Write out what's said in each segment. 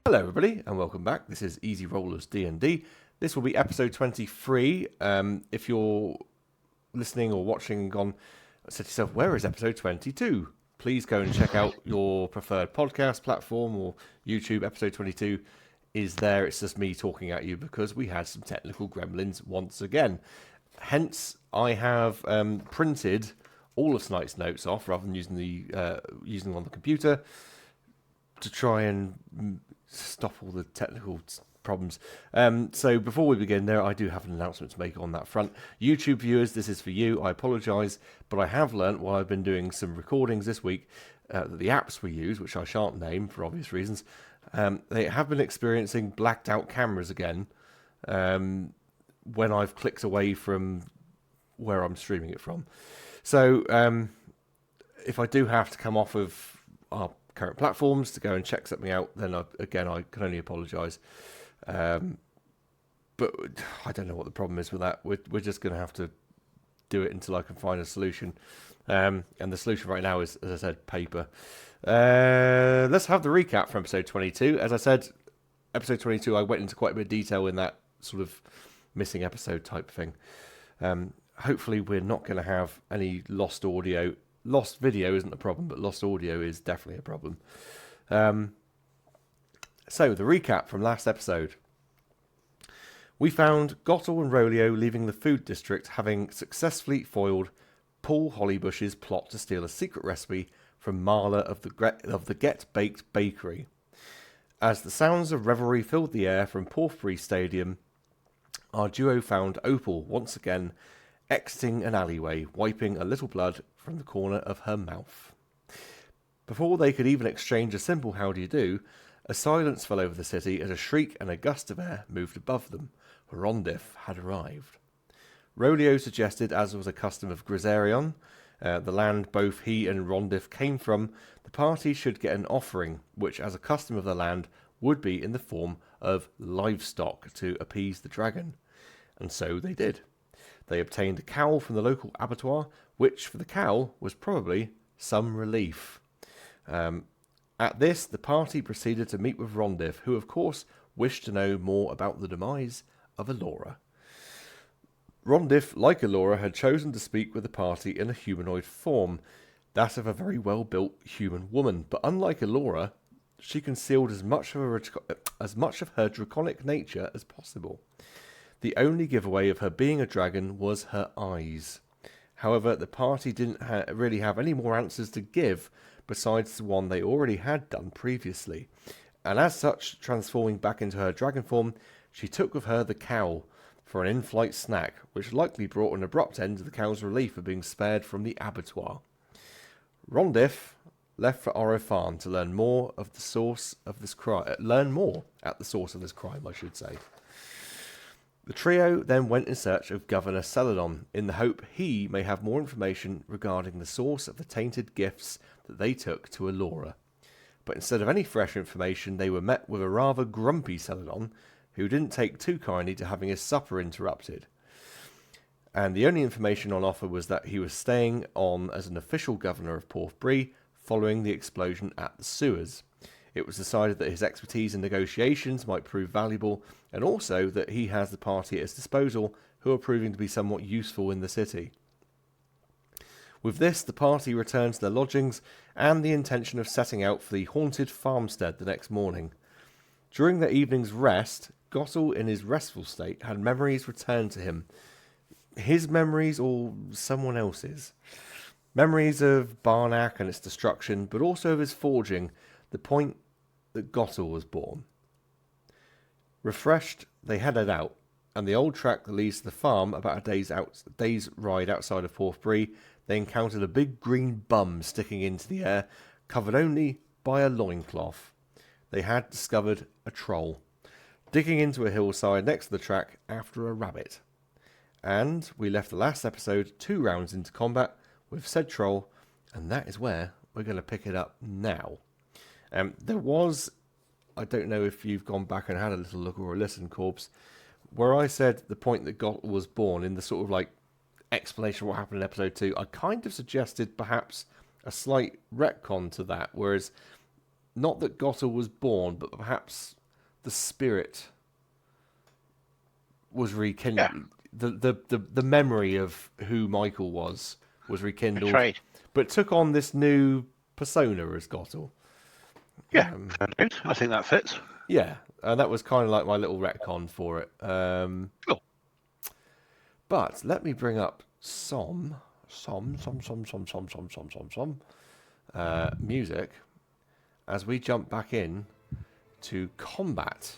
Hello everybody and welcome back. This is Easy Rollers D&D. This will be episode 23. If you're listening or watching and gone, said to yourself, where is episode 22? Please go and check out your preferred podcast platform or YouTube. Episode 22 is there. It's just me talking at you because we had some technical gremlins once again. Hence, I have printed all of tonight's notes off rather than using them on the computer to try and stop all the technical problems. So before we begin I do have an announcement to make on that front. YouTube viewers, this is for you. I apologise, but I have learnt while I've been doing some recordings this week that the apps we use, which I shan't name for obvious reasons, they have been experiencing blacked out cameras again when I've clicked away from where I'm streaming it from. So if I do have to come off of our current platforms to go and check something out, then I can only apologise. But I don't know what the problem is with that. We're just going to have to do it until I can find a solution. And the solution right now is, as I said, paper. Let's have the recap from episode 22. As I said, episode 22, I went into quite a bit of detail in that sort of missing episode type thing. Hopefully we're not going to have any lost audio. Lost video isn't a problem, but lost audio is definitely a problem. So, the recap from last episode. We found Gottel and Rolio leaving the food district, having successfully foiled Paul Hollybush's plot to steal a secret recipe from Marla of the Get Baked Bakery. As the sounds of revelry filled the air from Porth Bre Stadium, our duo found Opal once again exiting an alleyway, wiping a little blood from the corner of her mouth. Before they could even exchange a simple how do you do, a silence fell over the city as a shriek and a gust of air moved above them. Rondif had arrived. Rolio suggested, as was a custom of Griserion, the land both he and Rondif came from, the party should get an offering, which, as a custom of the land, would be in the form of livestock to appease the dragon. And so they did. They obtained a cowl from the local abattoir, which for the cow was probably some relief. At this, the party proceeded to meet with Rondif, who of course wished to know more about the demise of Alora. Rondif, like Alora, had chosen to speak with the party in a humanoid form, that of a very well-built human woman, but unlike Alora, she concealed as much of her draconic nature as possible. The only giveaway of her being a dragon was her eyes. However, the party didn't really have any more answers to give besides the one they already had done previously. And as such, transforming back into her dragon form, she took with her the cow for an in-flight snack, which likely brought an abrupt end to the cow's relief of being spared from the abattoir. Rondif left for Orofan to learn more at the source of this crime, I should say. The trio then went in search of Governor Celadon, in the hope he may have more information regarding the source of the tainted gifts that they took to Alora. But instead of any fresh information, they were met with a rather grumpy Celadon, who didn't take too kindly to having his supper interrupted. And the only information on offer was that he was staying on as an official governor of Porth Bre following the explosion at the sewers. It was decided that his expertise in negotiations might prove valuable, and also that he has the party at his disposal who are proving to be somewhat useful in the city. With this, the party returned to their lodgings and the intention of setting out for the haunted farmstead the next morning. During their evening's rest, Gottel, in his restful state, had memories returned to him. His memories or someone else's. Memories of Barnack and its destruction, but also of his forging, the point that Gottel was born. Refreshed, they headed out, and the old track that leads to the farm, about a day's ride outside of Porth Bre, they encountered a big green bum sticking into the air, covered only by a loincloth. They had discovered a troll, digging into a hillside next to the track after a rabbit. And we left the last episode 2 rounds into combat with said troll, and that is where we're going to pick it up now. There was, I don't know if you've gone back and had a little look or a listen, Corbs, where I said the point that Gottel was born in the sort of like explanation of what happened in episode 2, I kind of suggested perhaps a slight retcon to that, whereas not that Gottel was born, but perhaps the spirit was rekindled. Yeah. The memory of who Michael was rekindled, Betrayed. but took on this new persona as Gottel. Yeah, I think that fits. Yeah, that was kind of like my little retcon for it. Cool. But let me bring up some music as we jump back in to combat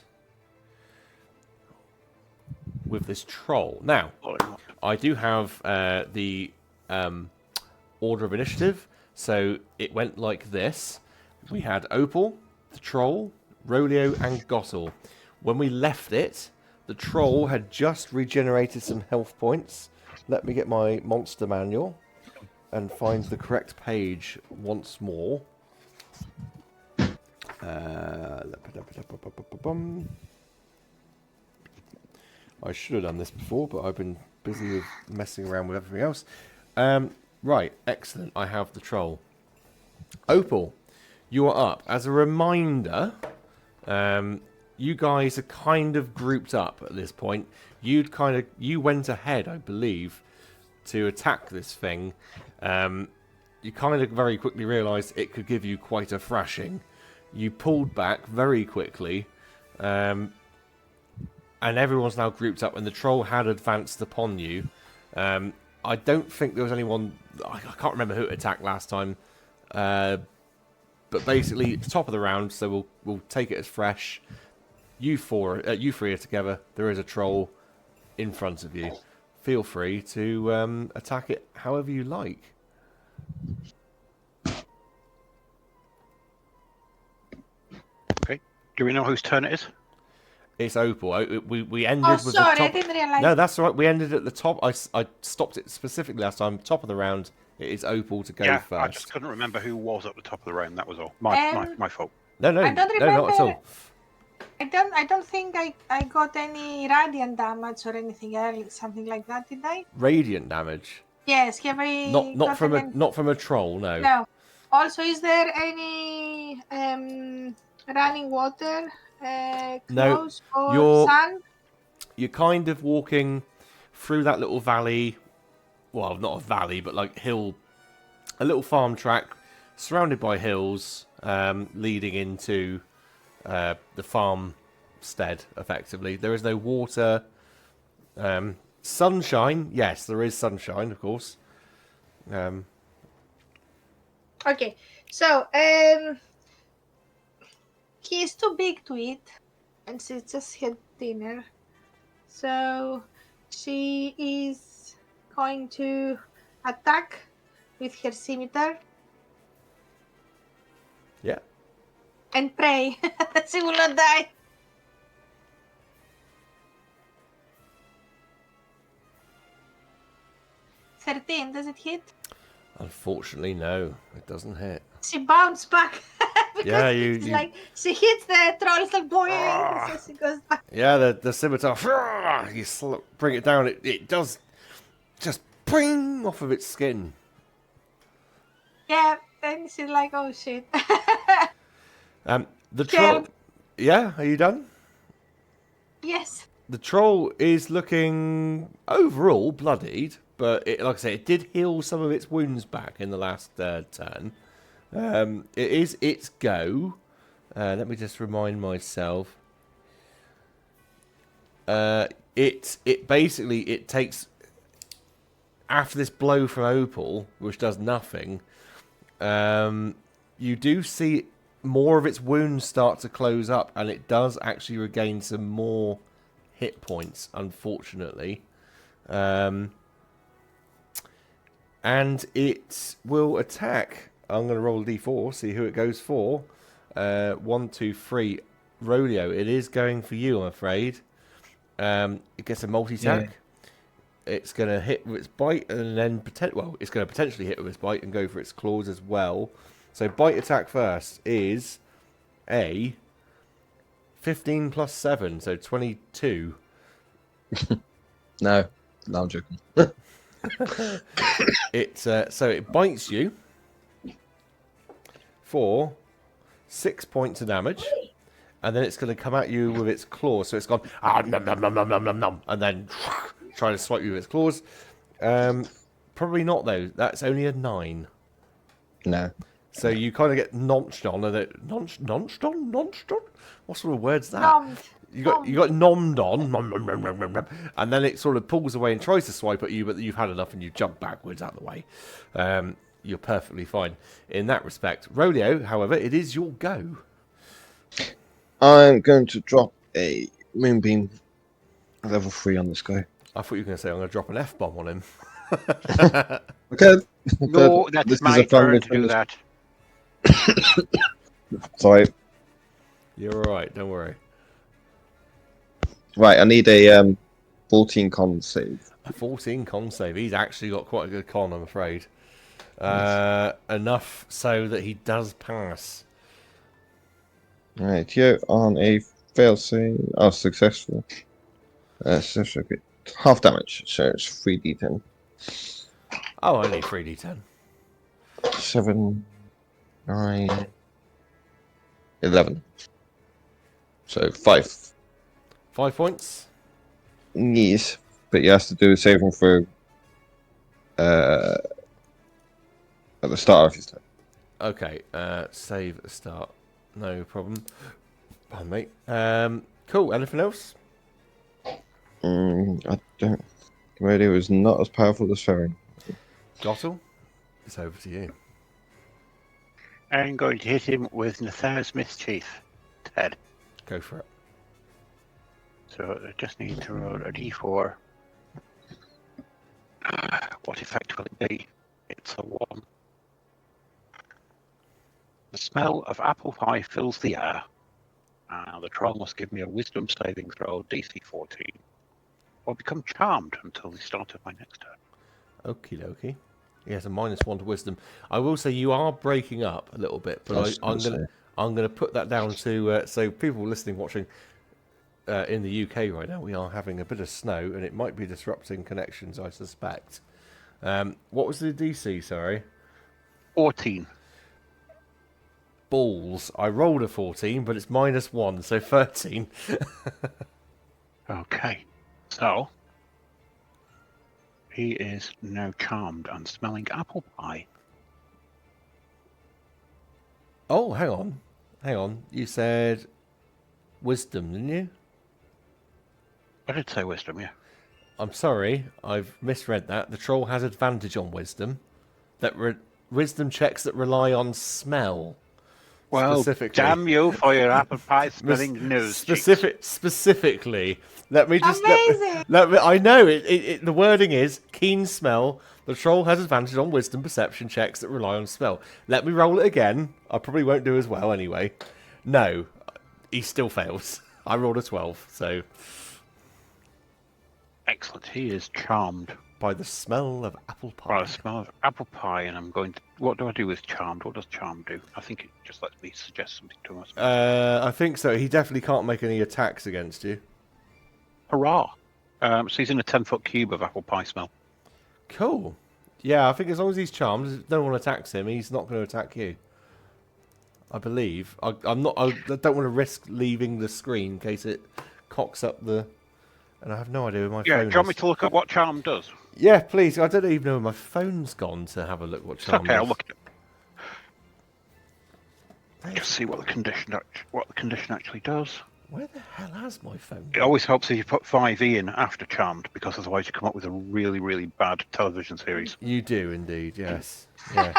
with this troll. Now, I do have the order of initiative, so it went like this. We had Opal, the troll, Rolio, and Gottel. When we left it, the troll had just regenerated some health points. Let me get my monster manual and find the correct page once more. I should have done this before, but I've been busy with messing around with everything else. Right, excellent. I have the troll. Opal, you are up. As a reminder, you guys are kind of grouped up at this point. You went ahead, I believe, to attack this thing. You kind of very quickly realised it could give you quite a thrashing. You pulled back very quickly, and everyone's now grouped up, and the troll had advanced upon you. I don't think there was anyone... I can't remember who attacked last time. But basically, it's top of the round, so we'll take it as fresh. You three are together. There is a troll in front of you. Feel free to attack it however you like. Okay. Do we know whose turn it is? It's Opal. We ended with sorry, the top... I didn't realize. No, that's all right. We ended at the top. I stopped it specifically last time. Top of the round. It is Opal to go first. I just couldn't remember who was at the top of the round. That was all. My fault. No, I don't remember. not at all. I don't think I got any radiant damage or anything else, something like that, did I? Radiant damage. Yes, have I Not from a troll. No. No. Also, is there any running water close or sun? You're kind of walking through that little valley. Well, not a valley, but like hill, a little farm track surrounded by hills, leading into the farmstead. Effectively, there is no water. Sunshine, yes, there is sunshine, of course. Okay, so he's too big to eat, and she just had dinner. So she is going to attack with her scimitar. Yeah. And pray that she will not die. $13, does it hit? Unfortunately, no, it doesn't hit. She bounced back. Yeah, like she hits the troll's like boing, so she goes back. Yeah, the scimitar. You bring it down. It does just bring off of its skin. Yeah, and she's like, oh shit. The troll. Yeah, are you done? Yes. The troll is looking overall bloodied, but like I say, it did heal some of its wounds back in the last turn. It is its go. Let me just remind myself. It basically takes, after this blow from Opal, which does nothing. You do see more of its wounds start to close up, and it does actually regain some more hit points, unfortunately. And it will attack. I'm going to roll a d4, see who it goes for. 1, 2, 3. Rolio, it is going for you, I'm afraid. It gets a multi-attack. Yeah. It's going to hit with its bite, and then it's going to potentially hit with its bite and go for its claws as well. So bite attack first is a 15 plus 7, so 22. No, I'm joking. So it bites you for 6 points of damage. And then it's going to come at you with its claws. So it's gone, ah, nom, nom, nom, nom, nom, nom, nom, and then try to swipe you with its claws. Probably not, though. That's only a 9. No. So you kind of get nonched on, and it nonched on. What sort of word's that? Nommed. You got nommed on, nom, nom, nom, nom, nom, nom, and then it sort of pulls away and tries to swipe at you, but you've had enough and you jump backwards out of the way. You're perfectly fine in that respect. Rolio, however, it is your go. I'm going to drop a Moonbeam level 3 on this guy. I thought you were going to say I'm going to drop an F-bomb on him. Okay. No, that's This is my a family turn to do that. Sorry. You're all right, don't worry. Right, I need a 14 con save. A 14 con save. He's actually got quite a good con, I'm afraid. Enough so that he does pass. Right, here on a fail save. Oh, successful. Successful. Half damage, so it's 3d10. Oh, only 3d10. 7, 9, 11. So 5. 5 points. Yes, but he has to do a saving throw at the start of his turn. Okay, save at the start. No problem. Pardon me. Cool, anything else? I don't. Radio is not as powerful as Ferring. Gottel, it's over to you. I'm going to hit him with Nathar's Mischief. 10. Go for it. So I just need to roll a d4. What effect will it be? It's a 1. The smell of apple pie fills the air. The troll must give me a wisdom saving throw, DC 14. Or become charmed until the start of my next turn. Okie dokie. He has a -1 to wisdom. I will say you are breaking up a little bit, but I'm gonna put that down to so people listening, watching in the UK right now, we are having a bit of snow and it might be disrupting connections, I suspect. What was the DC? Sorry. 14. Balls. I rolled a 14, but it's -1, so 13. Okay. So he is now charmed and smelling apple pie. Oh, hang on. You said wisdom, didn't you? I did say wisdom, yeah. I'm sorry, I've misread that. The troll has advantage on wisdom. Wisdom checks that rely on smell. Well, damn you for your apple pie smelling nose. Specifically, let me just. Amazing. I know it. The wording is keen smell. The troll has advantage on wisdom perception checks that rely on smell. Let me roll it again. I probably won't do as well anyway. No, he still fails. I rolled a 12, so. Excellent. He is charmed By the smell of apple pie. by the smell of apple pie, and I'm going to. What do I do with charmed? What does charm do? I think it just lets me suggest something to him. I think so. He definitely can't make any attacks against you. Hurrah! So he's in a 10-foot cube of apple pie smell. Cool. Yeah, I think as long as he's charmed, no one attacks him, he's not going to attack you. I believe. I'm not. I don't want to risk leaving the screen in case it cocks up the. And I have no idea where my Yeah, phone do you want me is. to look at what charm does? Yeah, please. I don't even know where my phone's gone to have a look what charm Okay, I'll does. look at it. Just see what the condition actually does. Where the hell has my phone It gone? always helps if you put 5e in after charmed, because otherwise you come up with a really, really bad television series. You do indeed, yes. Yes.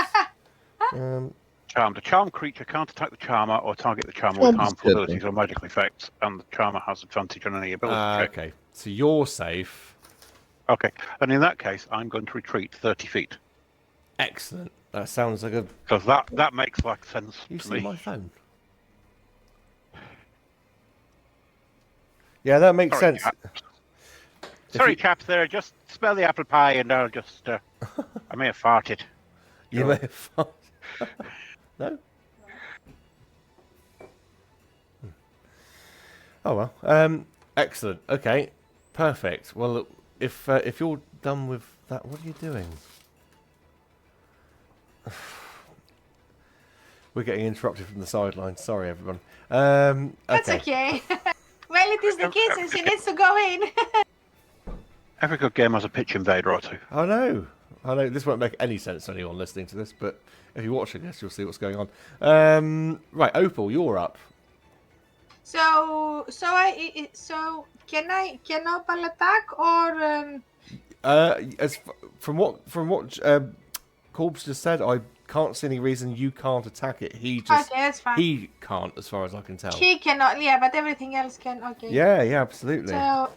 Charmed. A charmed creature can't attack the charmer or target the charmer with harmful abilities or magical effects, and the charmer has advantage on any ability check. Okay, so you're safe. Okay, and in that case, I'm going to retreat 30 feet. Excellent. That sounds like a... Because that makes like sense You to see me. my phone? Yeah, that makes Sorry, sense. chaps. Sorry, you- chaps, there. Just smell the apple pie and I'll just... I may have farted. You may have found... No? Oh well. Excellent. Okay. Perfect. Well, look, if you're done with that, what are you doing? We're getting interrupted from the sideline. Sorry, everyone. That's okay. Well, it is the kids, and she needs to go in. Every good game has a pitch invader or two. I know. This won't make any sense to anyone listening to this, but if you're watching this, you'll see what's going on. Right, Opal, you're up. So can Opal attack or? From what Corbs just said, I can't see any reason you can't attack it. Okay, that's fine. He can't, as far as I can tell. He cannot, yeah, but everything else can. Okay. Yeah, absolutely. So,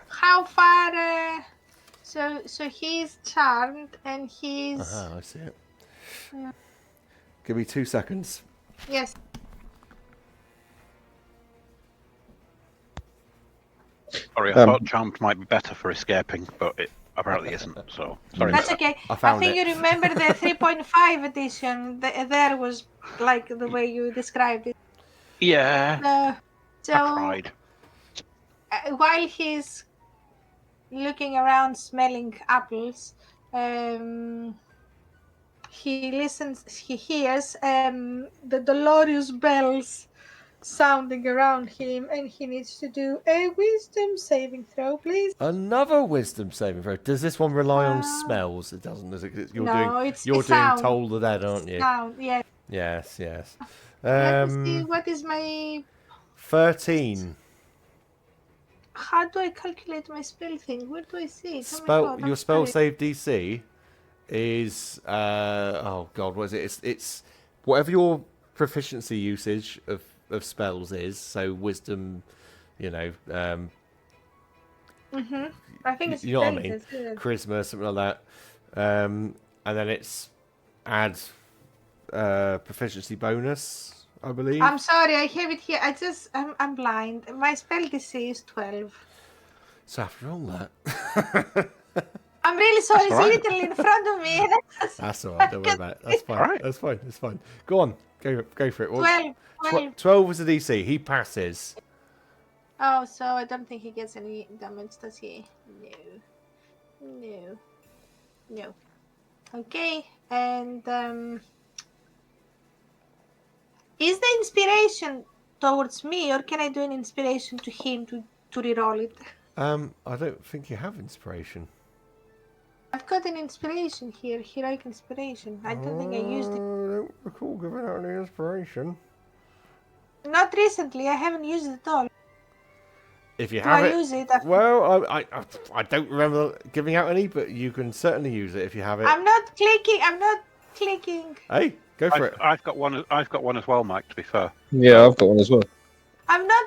how far? So he's charmed and he's. I see it. Yeah. Give me 2 seconds. Yes. Sorry, I thought charmed might be better for escaping, but it apparently isn't. So sorry. That's about okay. I I found think it. you remember the 3.5 edition. There was like the way you described it. that. Yeah. I So tried. while he's looking around, smelling apples, he listens. He hears the dolorous bells sounding around him, and he needs to do a wisdom saving throw, please. Another wisdom saving throw. Does this one rely on smells? It doesn't, does it? It's You're doing sound. Toll the Dead, aren't you? Sound, yeah. Yes. Let me see. What is my? 13. How do I calculate my spell thing? Where do I see it? Oh my God, Your I'm spell sorry. save DC is oh god, what is it? It's whatever your proficiency usage of spells is. So wisdom, I think it's you know what I mean? intelligence, isn't it? Charisma, something like that. And then it's add proficiency bonus, I believe. I'm sorry, I have it here. I'm blind. My spell DC is 12. So after all that, I'm really sorry. That's all right. It's literally in front of me. that's all right. Don't worry about it. That's fine. All right. That's fine. It's fine. Go on. Go for it. Well, 12. 12 was the DC. He passes. Oh, so I don't think he gets any damage, does he? No. Okay, and is the inspiration towards me, or can I do an inspiration to him to reroll it? I don't think you have inspiration. I've got an inspiration here, heroic inspiration. I don't think I used it. I don't recall giving out any inspiration. Not recently. I haven't used it at all. If you Do have I it, use it? After? well, I don't remember giving out any, but you can certainly use it if you have it. I'm not clicking. Hey, go for it. I've got one as well, Mike. To be fair. Yeah, I've got one as well. I'm not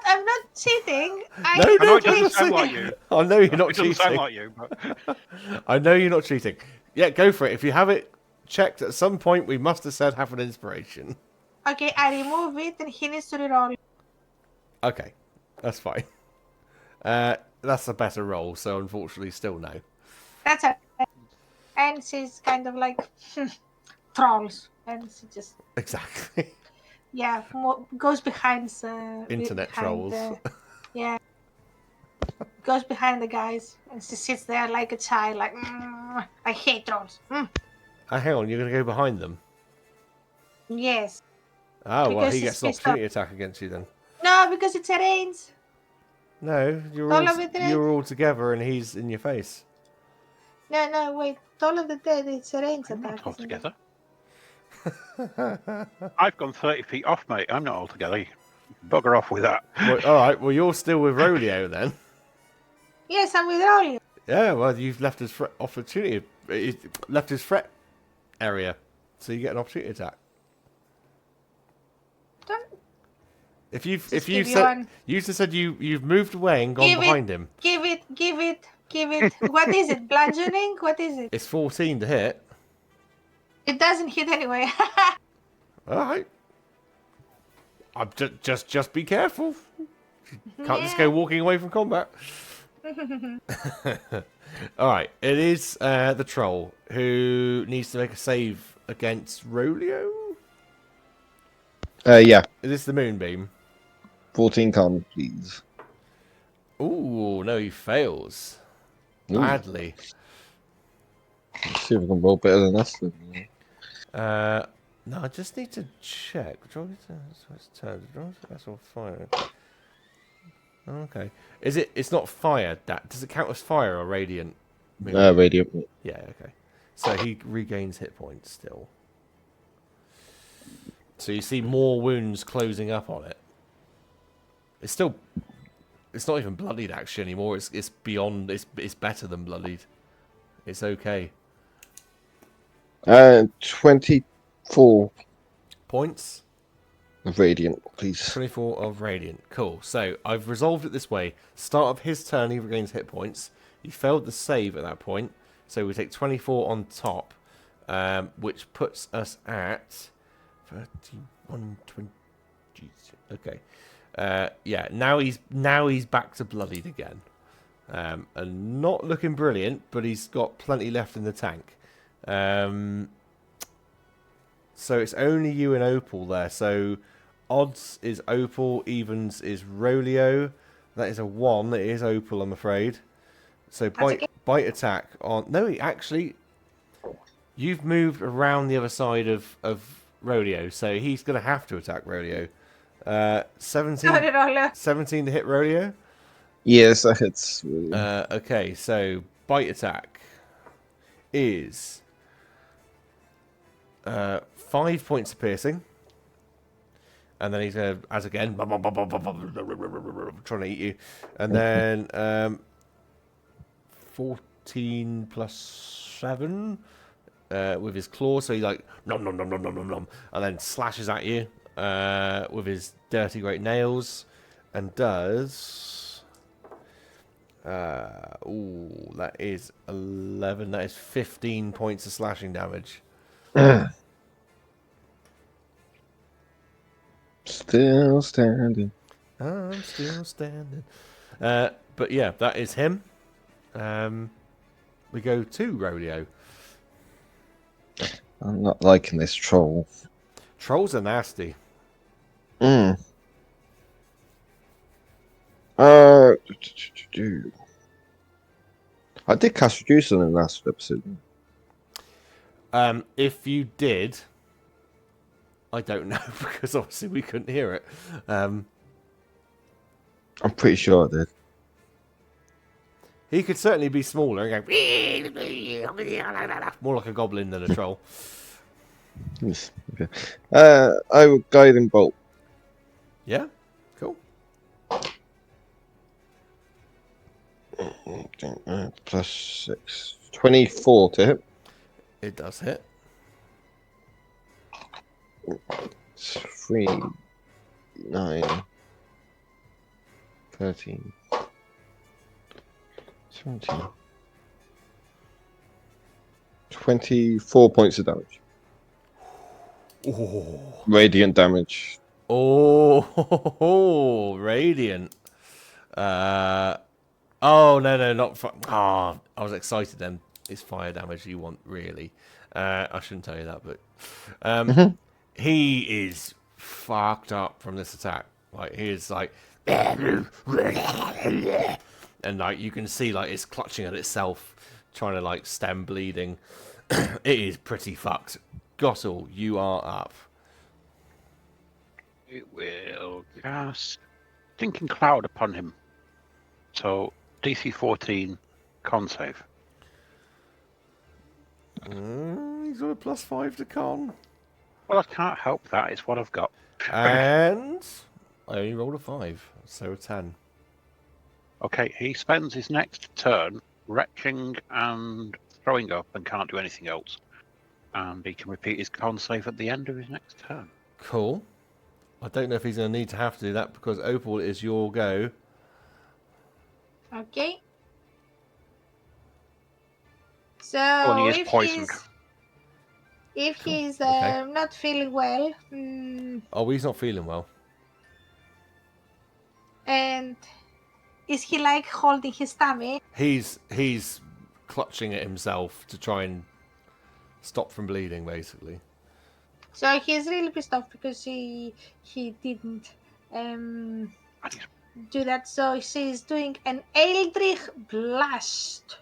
cheating. No, I know it don't doesn't sound say- like you. I know you're not It doesn't cheating. sound like you, but I know you're not cheating. Yeah, go for it. If you have it checked at some point, we must have said have an inspiration. Okay, I remove it, and he needs to reroll. Okay, that's fine. That's a better roll, so unfortunately, still no. That's it. And she's kind of like trolls, and she just Exactly. goes behind Internet trolls. Yeah, goes behind the guys, and she sits there like a child, like I hate trolls. Hang on, you're going to go behind them? Yes. Oh, well, Because he he's gets an pissed opportunity attack against you then. No, because it's a range. No, All of it, right? you're all together and he's in your face. No, wait. All of the dead, it's a range I'm attack. not all isn't it? together. I've gone 30 feet off, mate. I'm not all together. You can bugger off with that. Well, all right, well, you're still with Rolio then. Yes, I'm with Rolio. Yeah, well, you've left his opportunity. He's left his threat area, so you get an opportunity attack. Don't If you give said you one. you just said you've moved away and gone behind him. Give it. What is it? Bludgeoning? What is it? It's 14 to hit. It doesn't hit anyway. All right. I'm just be careful. Can't just go walking away from combat. All right. It is the troll who needs to make a save against Rolio. Yeah, Is this the moonbeam? 14 con, please. Ooh, no, he fails. Ooh. Badly. Let's see if we can roll better than us. No, I just need to check. That's all fire. Okay. Is it? It's not fire. That does it count as fire or radiant? Radiant. Yeah. Okay. So he regains hit points still. So you see more wounds closing up on it. It's still. It's not even bloodied actually anymore. It's beyond. It's better than bloodied. It's okay. 24 Points. of radiant, please. 24 of radiant. Cool. So I've resolved it this way. Start of his turn, he regains hit points. He failed the save at that point, so we take 24 on top, which puts us at 31, 20. Okay. Yeah. Now he's back to bloodied again, and not looking brilliant, but he's got plenty left in the tank. So it's only you and Opal there. So odds is Opal, evens is Rolio. That is a 1. It is Opal, I'm afraid. So bite attack on. No, actually, you've moved around the other side of Rolio, so he's going to have to attack Rolio. 17 to hit Rolio. Yes, that hits. Okay, so bite attack is 5 points of piercing. And then he's going to, as again, trying to eat you. And then 14 plus 7 with his claws. So he like, nom, nom, nom, nom, nom, nom, nom, and then slashes at you with his dirty great nails. And does... ooh, that is 11. That is 15 points of slashing damage. Still standing. I'm still standing. But yeah, that is him. We go to Rodeo. I'm not liking this troll. Trolls are nasty. I did cast Reduce on the last episode. If you did, I don't know because obviously we couldn't hear it. I'm pretty sure I did. He could certainly be smaller and go more like a goblin than a troll. Yes, okay. I will Guiding Bolt. Yeah, cool. Plus 6. 24 to hit. It does hit. 3, 9, 13, 17. 24 points of damage. Oh, Radiant damage. oh, radiant. Oh no, not. I was excited then. It's fire damage you want, really. I shouldn't tell you that, but he is fucked up from this attack. Like he is like, and like you can see, like it's clutching at itself, trying to like stem bleeding. It is pretty fucked. Gottle, you are up. It will cast Thinking Cloud upon him. So DC 14 con save. He's got a +5 to con. Well, I can't help that. It's what I've got. And I only rolled a 5, so a 10. Okay, he spends his next turn retching and throwing up and can't do anything else. And he can repeat his con save at the end of his next turn. Cool. I don't know if he's going to need to have to do that because Opal is your go. Okay. So And he is if poisoned. he's Okay. not feeling well, Oh, he's not feeling well. and is he like holding his tummy? He's clutching at himself to try and stop from bleeding, basically. So he's really pissed off because he didn't do that. So she's doing an Eldritch Blast.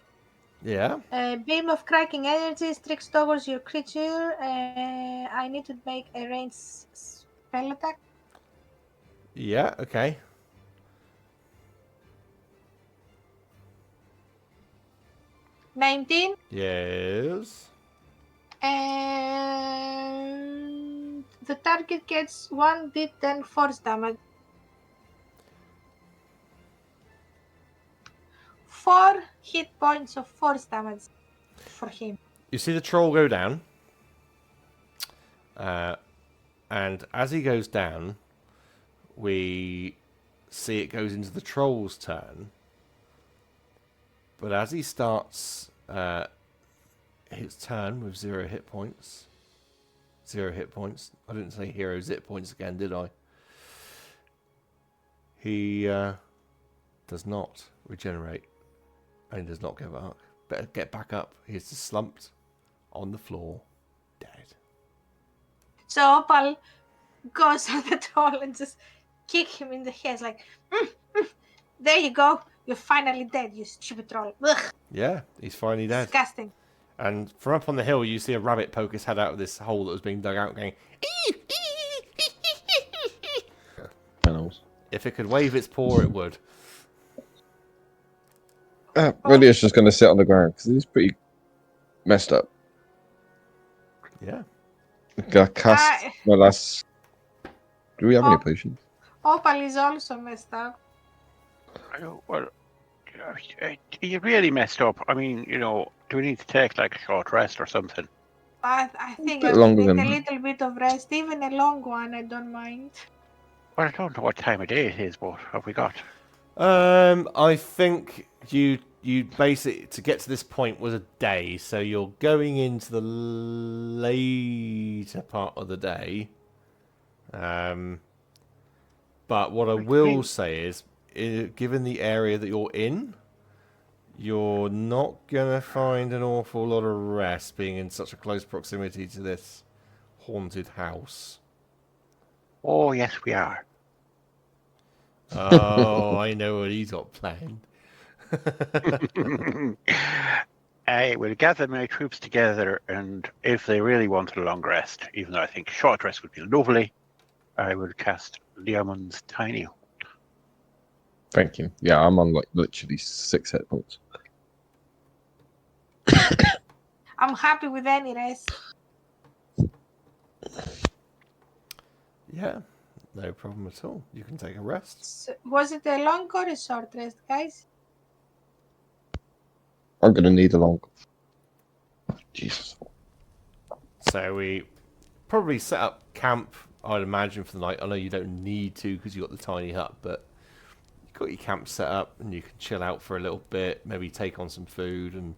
Yeah. Beam of cracking energy streaks towards your creature. I need to make a ranged spell attack. Yeah. Okay. 19. Yes. And the target gets 1d10 force damage. 4 hit points of force damage for him. You see the troll go down, and as he goes down, we see it goes into the troll's turn. But as he starts his turn with 0 hit points, 0 hit points. I didn't say hero zip points again, did I? He does not regenerate, and he does not get back up. He is just slumped on the floor, dead. So Opal goes on the troll and just kick him in the head, like, there you go. You're finally dead, you stupid troll. Ugh, Yeah, he's finally dead. disgusting. And from up on the hill, you see a rabbit poke his head out of this hole that was being dug out, going. Panels. If it could wave its paw, it would. Really, it's just going to sit on the ground because he's pretty messed up. Yeah. I cast my last. Do we have any potions? Opal is also messed up. Well, you really messed up. I mean, do we need to take like a short rest or something? I think Bit I longer need than a that. little bit of rest, even a long one. I don't mind. Well, I don't know what time of day it is, but have we got? I think you basically to get to this point was a day, so you're going into the later part of the day. But what I will say is, given the area that you're in, you're not gonna find an awful lot of rest being in such a close proximity to this haunted house. Oh, yes, we are. Oh, I know what he's got planned. I will gather my troops together, and if they really wanted a long rest, even though I think a short rest would be lovely, I will cast Leomon's Tiny. Thank you. Yeah, I'm on like literally 6 hit points. I'm happy with any rest. Yeah, no problem at all. You can take a rest. So, was it a long or a short rest, guys? I'm going to need a long. Jesus. So we probably set up camp, I'd imagine, for the night. I know you don't need to because you've got the tiny hut, but you've got your camp set up and you can chill out for a little bit, maybe take on some food and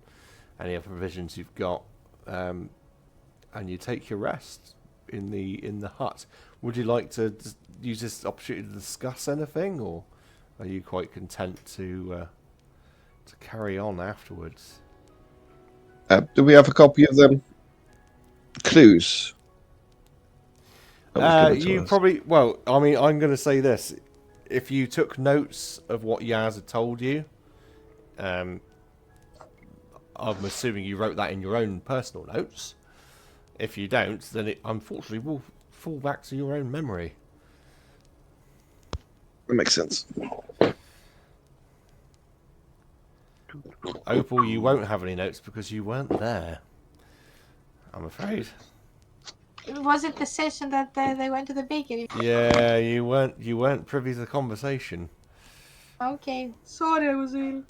any other provisions you've got, and you take your rest in the hut. Would you like to use this opportunity to discuss anything, or are you quite content to carry on afterwards? Do we have a copy of them clues? That was given to You us? probably, well, I mean, I'm going to say this. If you took notes of what Yaz had told you, I'm assuming you wrote that in your own personal notes. If you don't, then it unfortunately will fall back to your own memory. That makes sense. Opal, you won't have any notes because you weren't there, I'm afraid. Was it the session that they went to the bakery? Yeah, you weren't privy to the conversation. Okay, sorry, I was ill.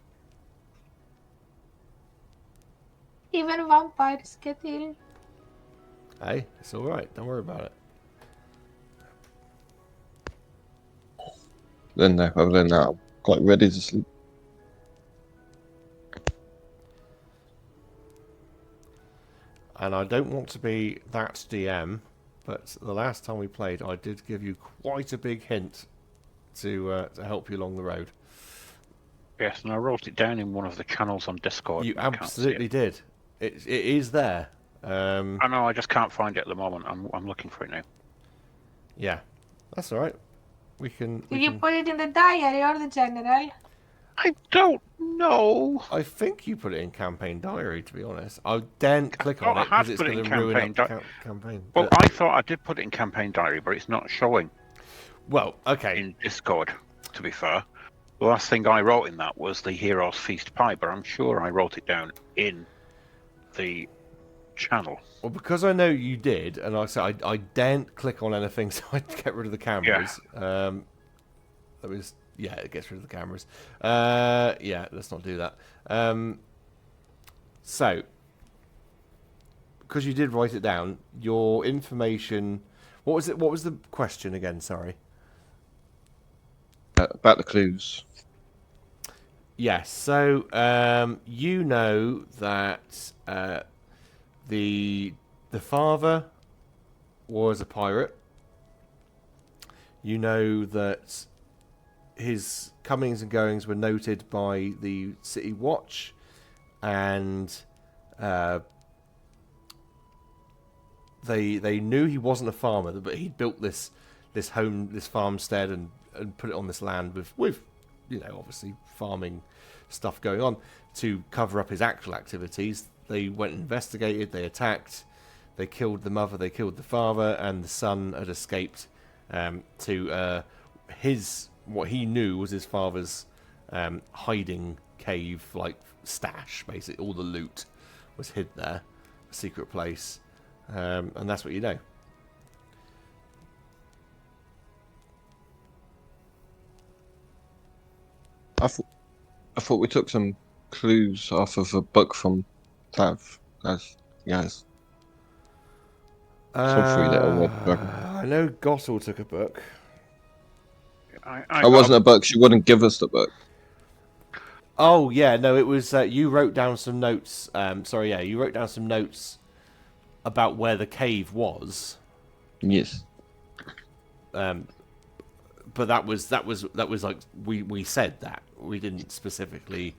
Even vampires get ill. Hey, it's all right. Don't worry about it. Then, other than that, I'm quite ready to sleep. And I don't want to be that DM, but the last time we played, I did give you quite a big hint to help you along the road. Yes, and I wrote it down in one of the channels on Discord. You I can't see absolutely it. did. It is there. I know, I just can't find it at the moment. I'm looking for it now. Yeah, that's all right. We can. Did you put it in the diary or the general? I don't know. I think you put it in campaign diary, to be honest. I daren't click thought on I it because had it's put it going in to ruin campaign up the campaign. Well, I thought I did put it in campaign diary, but it's not showing Well, okay. in Discord, to be fair. The last thing I wrote in that was the Heroes Feast Pie, but I'm sure I wrote it down in the channel. Well, because I know you did, and like I said, I daren't click on anything, so I get rid of the cameras. That was, yeah, it gets rid of the cameras. Yeah, let's not do that. So, because you did write it down, your information. What was it? What was the question again? Sorry. About the clues. Yes. So, you know that the father was a pirate. You know that his comings and goings were noted by the City Watch, and they knew he wasn't a farmer, but he built this farmstead and put it on this land with obviously farming stuff going on to cover up his actual activities. They went and investigated, they attacked, they killed the mother, they killed the father, and the son had escaped to what he knew was his father's hiding cave, like stash. Basically, all the loot was hid there, a secret place, and that's what you know. I thought we took some clues off of a book from Tav. Yes. Some three that I read. I know Gossel took a book. I It got wasn't a book. She wouldn't give us the book. Oh yeah, no, it was you wrote down some notes. You wrote down some notes about where the cave was. Yes. But that was like we said that we didn't specifically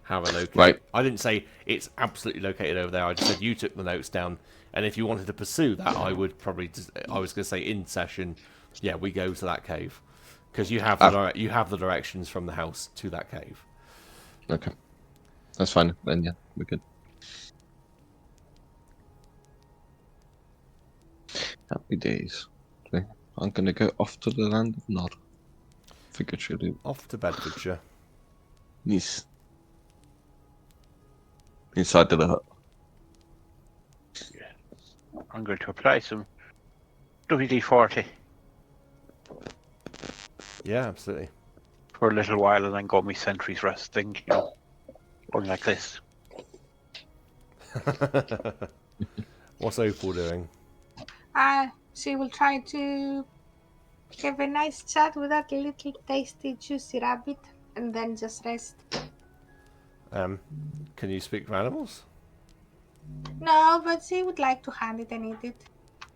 have a location. Right. I didn't say it's absolutely located over there. I just said you took the notes down, and if you wanted to pursue that, I would probably I was going to say in session, yeah, we go to that cave because you have you have the directions from the house to that cave. Okay. That's fine. Then yeah, we're good. Happy days. Okay. I'm gonna go off to the land of Nod. Figuratively. Off to Bedfordshire. Yes. Inside the hut. I'm going to apply some WD-40 Yeah, absolutely. for a little while and then go on my sentry's rest thing, going like this. What's Opal doing? She will try to have a nice chat with that little tasty juicy rabbit and then just rest. Can you speak for animals? No, but she would like to hand it and eat it.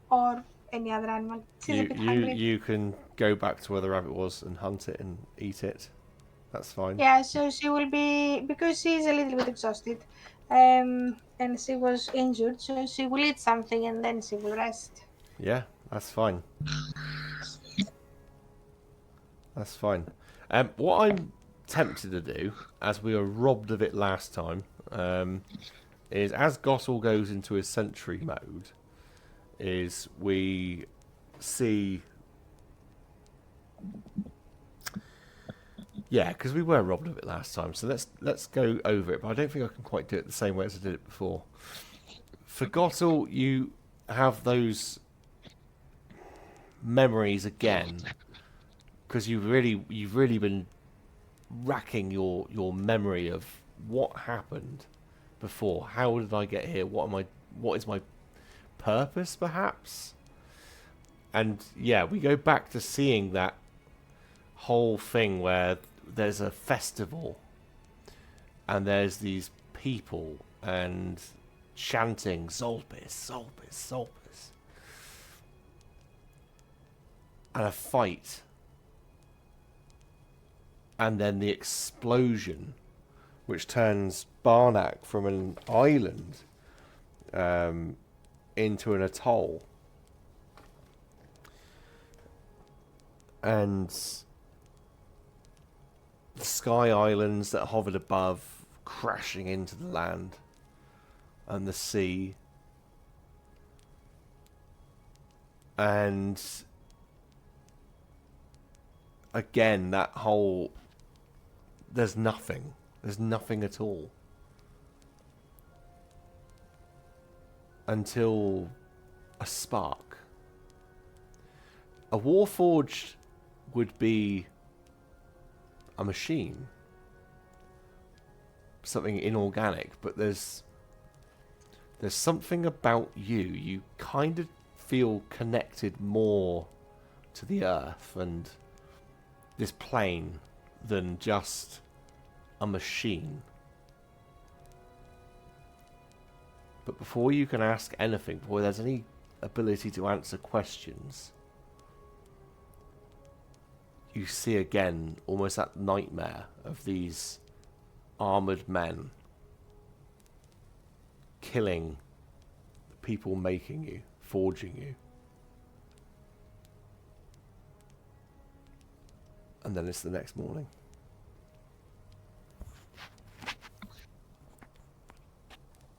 Or any other animal. She's a bit hungry. You can go back to where the rabbit was and hunt it and eat it. That's fine. Yeah, so she will be, because she's a little bit exhausted, and she was injured, so she will eat something and then she will rest. Yeah, that's fine. That's fine. What I'm tempted to do, as we were robbed of it last time, is as Gossel goes into his sentry mode, is we see. Yeah, because we were robbed of it last time, so let's go over it. But I don't think I can quite do it the same way as I did it before. For Gossel, you have those memories again, because you've really been racking your memory of what happened before. How did I get here? What is my purpose, perhaps? And yeah, we go back to seeing that whole thing where there's a festival and there's these people and chanting Zolpis, Zolpis, Zolpis, and a fight, and then the explosion which turns Barnack from an island into an atoll. And the sky islands that hovered above crashing into the land and the sea. And again, that whole... There's nothing. There's nothing at all. Until a spark. A Warforged would be a machine. Something inorganic, but there's something about you. You kind of feel connected more to the earth and this plane than just a machine. But before you can ask anything, before there's any ability to answer questions, you see again almost that nightmare of these armoured men killing the people making you, forging you. And then it's the next morning.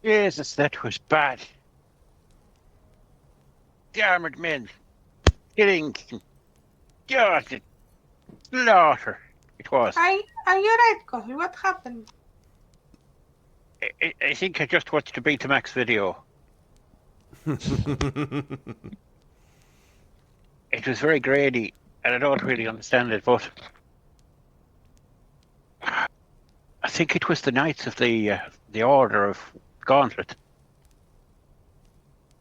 Jesus, that was bad. The armoured men killing. God, the slaughter. It was. Are you right, Coffee? What happened? I think I just watched a Betamax video. It was very grainy, and I don't really understand it, but I think it was the Knights of the Order of Gauntlet.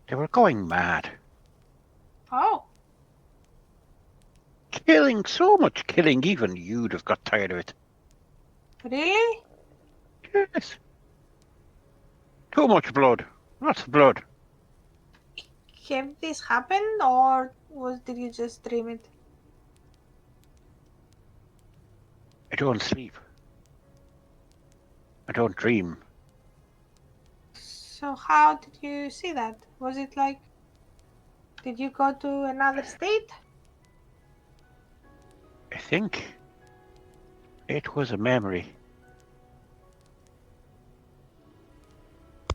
They were going mad. Oh, Killing, so much killing, even you'd have got tired of it. really? Yes. Too much blood. Lots of blood. Have this happened, or did you just dream it? I don't sleep. I don't dream. So how did you see that? Was it like, did you go to another state? I think it was a memory.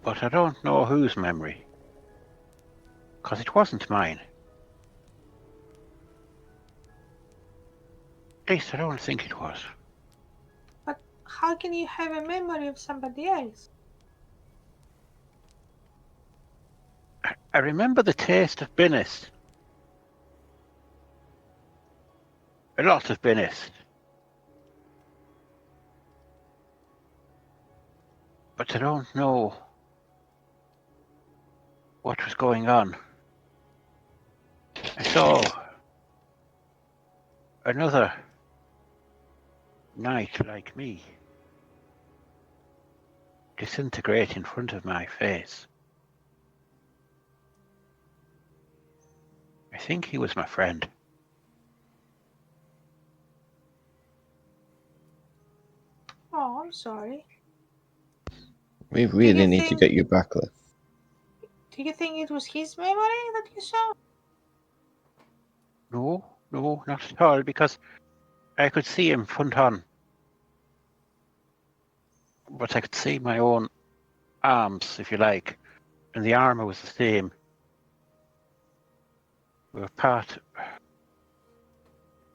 But I don't know whose memory. Because it wasn't mine. At least I don't think it was. But how can you have a memory of somebody else? I remember the taste of Guinness. A lot of Guinness. But I don't know what was going on. I saw another knight like me disintegrate in front of my face. I think he was my friend. Oh, I'm sorry. We really you need to think- get you back there. Do you think it was his memory that you saw? No, not at all, because I could see him front on. But I could see my own arms, if you like, and the armour was the same. We were part...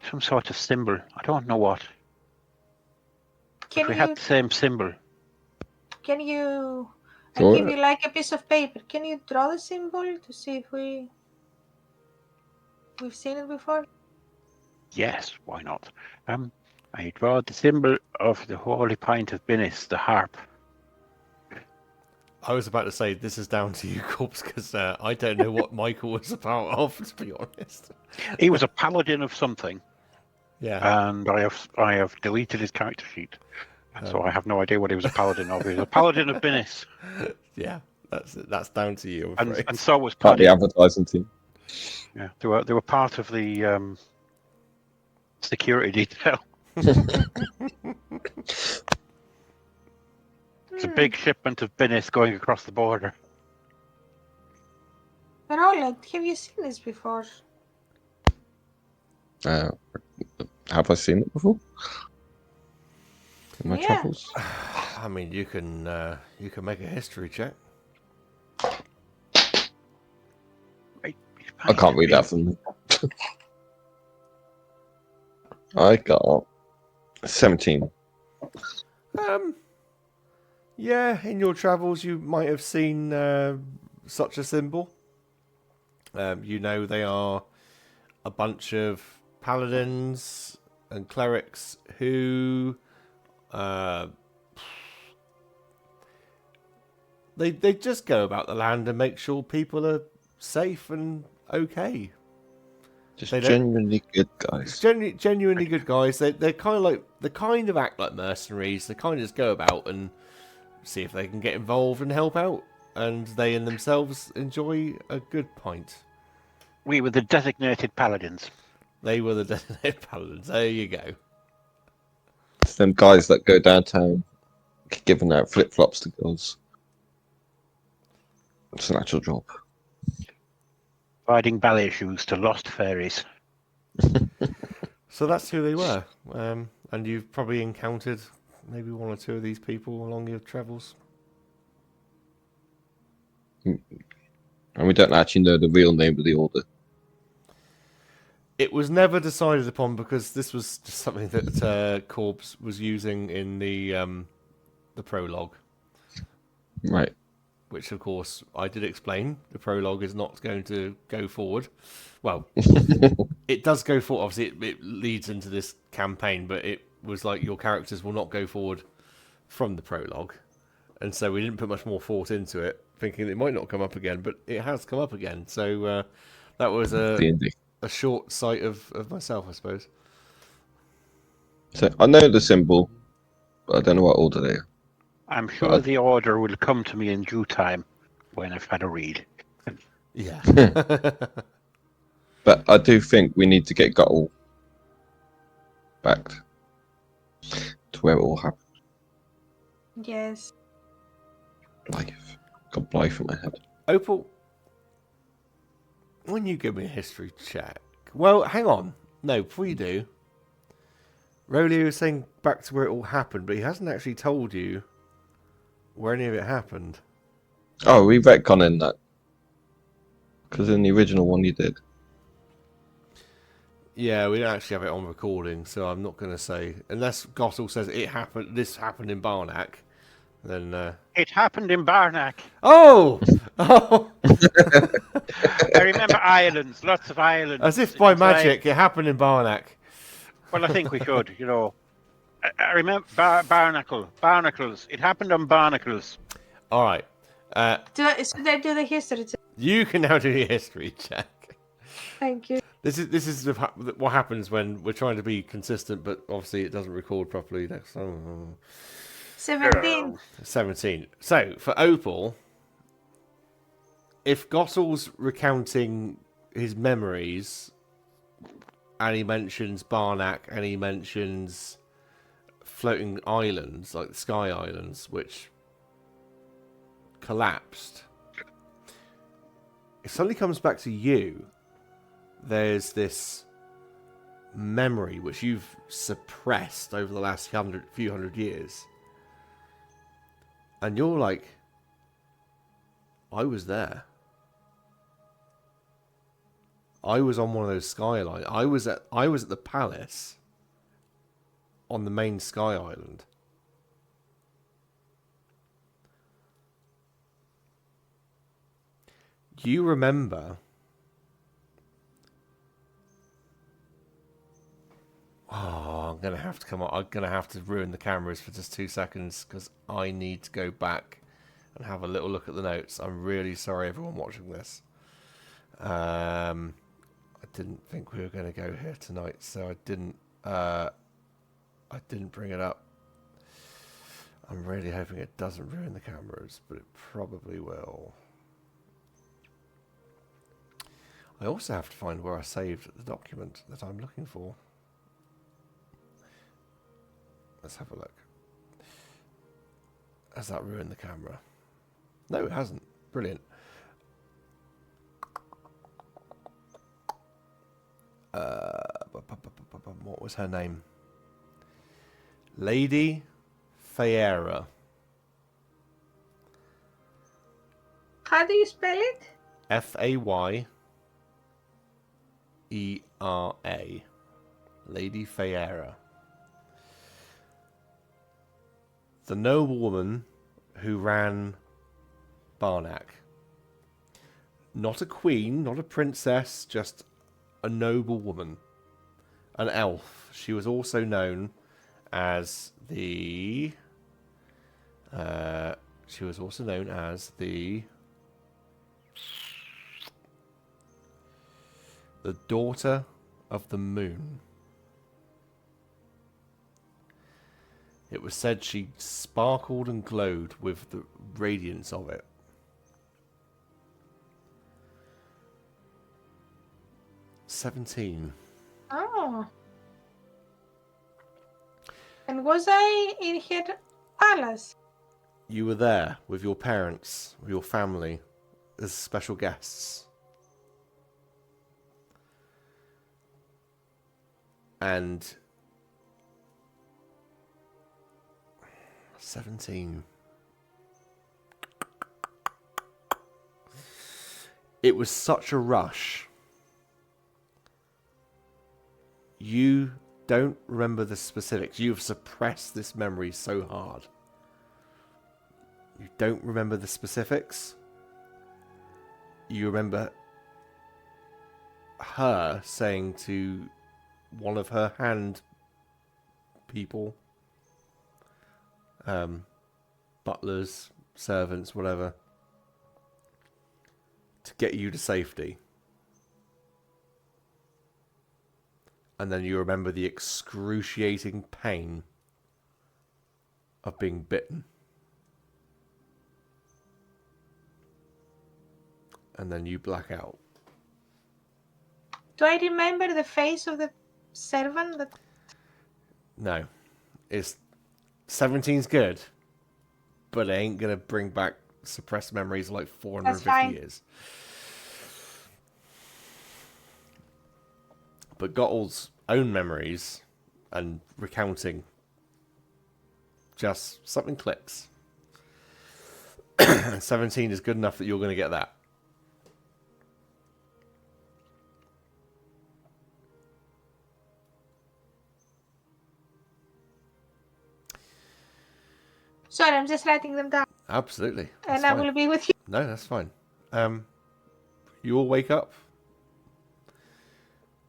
some sort of symbol. I don't know what. Can But we you had the same symbol. can you I Draw give it. you like a piece of paper. Can you draw the symbol to see if we've seen it before? Yes, why not? I draw the symbol of the holy pint of Guinness, the harp. I was about to say, this is down to you, Corpse, because I don't know what Michael was a part of, to be honest. He was a paladin of something, Yeah. and I have deleted his character sheet. So I have no idea what he was a paladin of. He was a paladin of Guinness. Yeah, that's down to you, I'm afraid. And so was Part of Paddy. the advertising team. Yeah, they were part of the security detail. It's a big shipment of Guinness going across the border. Roland, have you seen this before? Have I seen it before? in my Yeah. travels? I mean, you can make a history check. Right, I can't read that from. I got 17. Yeah, in your travels, you might have seen such a symbol. You know, they are a bunch of paladins and clerics who they just go about the land and make sure people are safe and okay. Just They don't- genuinely good guys. Genuinely good guys. They're kind of act like mercenaries. They kind of just go about and see if they can get involved and help out, and they in themselves enjoy a good pint. We were the designated paladins. They were the designated paladins. There you go. It's them guys that go downtown giving out flip flops to girls. It's an actual job. Providing ballet shoes to lost fairies. So that's who they were. And you've probably encountered maybe one or two of these people along your travels. And we don't actually know the real name of the order. It was never decided upon because this was just something that Corbs was using in the prologue, Right. which of course I did explain. The prologue is not going to go forward. Well, it does go forward. Obviously, it leads into this campaign, but it was like your characters will not go forward from the prologue, and so we didn't put much more thought into it, thinking it might not come up again, but it has come up again. So that was D&D. a short sight of myself, I suppose. So I know the symbol, but I don't know what order they are. I'm sure But the order will come to me in due time when I've had a read. Yeah. But I do think we need to get Guttle back to where it all happened. Yes. Blythe. Got Blythe in my head. Opal, when you give me a history check... Well, hang on. No, before you do, Rolio was saying back to where it all happened, but he hasn't actually told you where any of it happened. Oh, we retcon in that. Because in the original one you did. Yeah, we don't actually have it on recording, so I'm not going to say... Unless Gottel says it happened. This happened in Barnack, then... It happened in Barnack. Oh! Oh! I remember islands, lots of islands. As if by It's like- magic, it happened in Barnack. well, I think we should, you know. I remember Barnacles. It happened on Barnacles. All right. Should I do the history check? You can now do your history check. Thank you. This is what happens when we're trying to be consistent, but obviously it doesn't record properly next time. 17. 17. So, for Opal, if Gottel's recounting his memories, and he mentions Barnack, and he mentions floating islands, like the Sky Islands, which collapsed, it suddenly comes back to you. There's this memory which you've suppressed over the last few hundred years. And you're like, I was there. I was on one of those skylines. I was at the palace on the main Sky Island. You remember I'm gonna have to come on. I'm gonna have to ruin the cameras for just 2 seconds because I need to go back and have a little look at the notes. I'm really sorry, everyone watching this. I didn't think we were going to go here tonight, so I didn't bring it up. I'm really hoping it doesn't ruin the cameras, but it probably will. I also have to find where I saved the document that I'm looking for. Let's have a look. Has that ruined the camera? No, it hasn't. Brilliant. What was her name? Lady Fayera. How do you spell it? Fayera. Lady Fayera. The noble woman who ran Barnack. Not a queen, not a princess, just a noble woman. An elf. She was also known as the... the daughter of the moon. It was said she sparkled and glowed with the radiance of it. "17. Oh. And was I in her palace? You were there with your parents, with your family, as special guests. And 17. It was such a rush. You don't remember the specifics. You've suppressed this memory so hard. You don't remember the specifics. You remember her saying to one of her hand people, butlers, servants, whatever, to get you to safety. And then you remember the excruciating pain of being bitten. And then you black out. Do I remember the face of the servant? That... No. 17's good, but it ain't going to bring back suppressed memories like 450 years. But Gottle's own memories and recounting, just something clicks. 17 is good enough that you're going to get that. Sorry, I'm just writing them down. Absolutely. And I will be with you. No, that's fine. You all wake up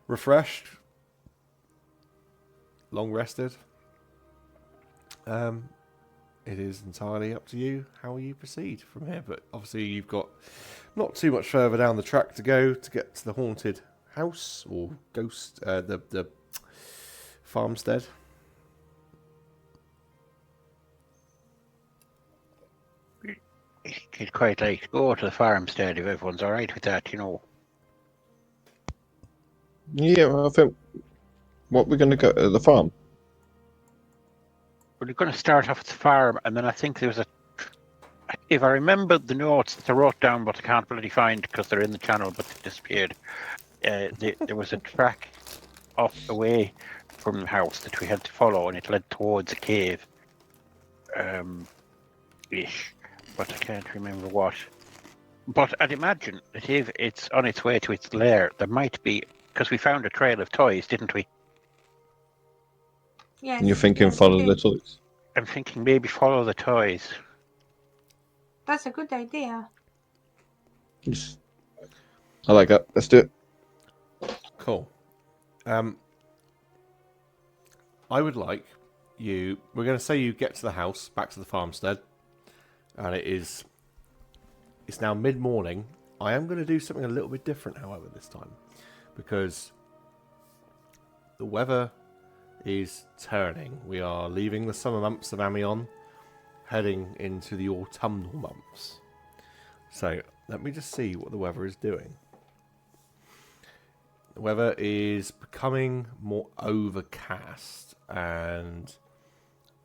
refreshed, long rested. It is entirely up to you how you proceed from here, but obviously you've got not too much further down the track to go to get to the haunted house or ghost, the farmstead. He'd quite like to go to the farmstead if everyone's all right with that, you know. Yeah, well, I think what we're going to go to the farm. We're going to start off at the farm, and then I think there was a. If I remember the notes that I wrote down, but I can't bloody find because they're in the channel, but they disappeared. There was a track off away from the house that we had to follow, and it led towards a cave. Ish, but I can't remember what. But I'd imagine that if it's on its way to its lair, there might be, because we found a trail of toys, didn't we? Yes. And you're thinking follow the toys. I'm thinking maybe follow the toys. That's a good idea. Yes. I like that. Let's do it. Cool. I would like you. We're going to say you get to the house, back to the farmstead, and it's now mid-morning. I am going to do something a little bit different, however, this time, because the weather is turning. We are leaving the summer months of Amion, heading into the autumnal months. So let me just see what the weather is doing. The weather is becoming more overcast and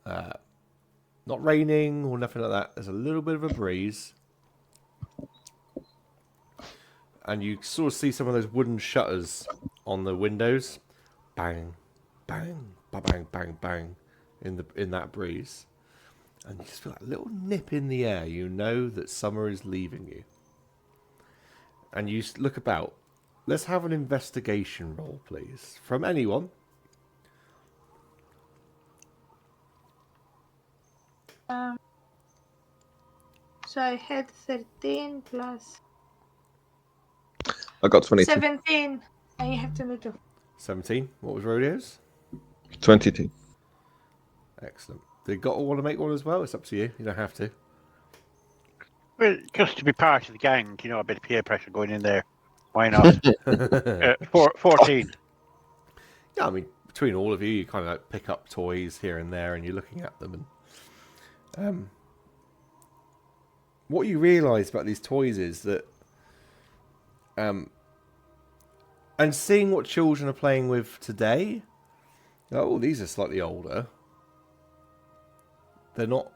not raining or nothing like that. There's a little bit of a breeze. And you sort of see some of those wooden shutters on the windows. Bang, bang, bang, bang, bang, in that breeze. And you just feel that little nip in the air. You know that summer is leaving you. And you look about. Let's have an investigation roll, please. From anyone. So I had 13 plus I got 22. 17. And you have to do 2. 17. What was Rodeo's? 22. Excellent. Did Gottle want to make one as well? It's up to you. You don't have to. Well, just to be part of the gang, a bit of peer pressure going in there. Why not? 14. Yeah, I mean, between all of you, you kind of like pick up toys here and there, and you're looking at them. And what you realise about these toys is that, and seeing what children are playing with today, oh, these are slightly older. They're not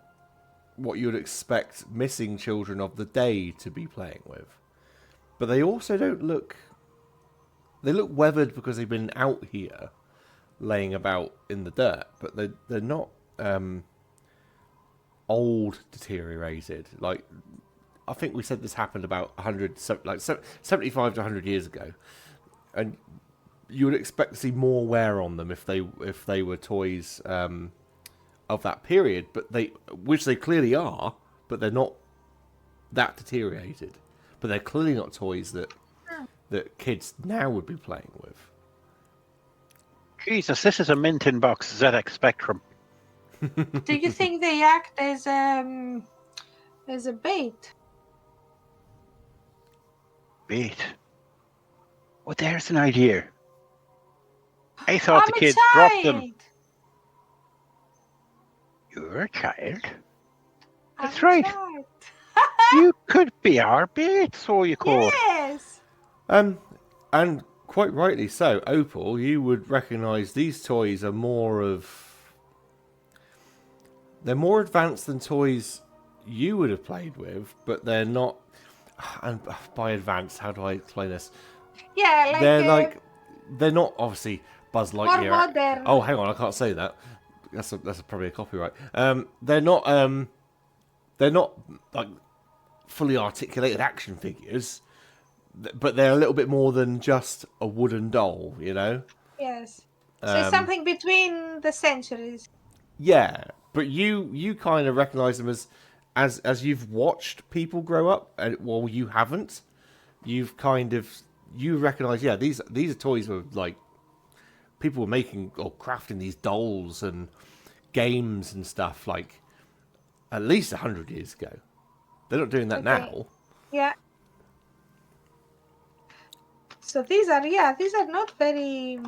what you would expect missing children of the day to be playing with, but they also don't look. They look weathered because they've been out here, laying about in the dirt, but they're not old, deteriorated. Like, I think we said this happened about 75 to 100 years ago, and you would expect to see more wear on them if they were toys of that period, which they clearly are, but they're not that deteriorated. But they're clearly not toys that kids now would be playing with. Jesus, this is a mint box ZX Spectrum. Do you think they act as a bait? Wait. Well, there's an idea. I thought the kids dropped them. You're a child. That's right. You could be our bait, so you could. Yes. And quite rightly so, Opal. You would recognise these toys are they're more advanced than toys you would have played with, but they're not. And by advanced, how do I explain this? Yeah, they're not obviously Buzz Lightyear. More modern. Oh, hang on, I can't say that. That's probably a copyright. They're not like fully articulated action figures, but they're a little bit more than just a wooden doll, you know? Yes. So something between the centuries. Yeah, but you kind of recognise them as you've watched people grow up, and well, you haven't. You recognise, yeah, these are toys where like people were making or crafting these dolls and games and stuff like at least 100 years ago. They're not doing that now. Yeah. So these are not very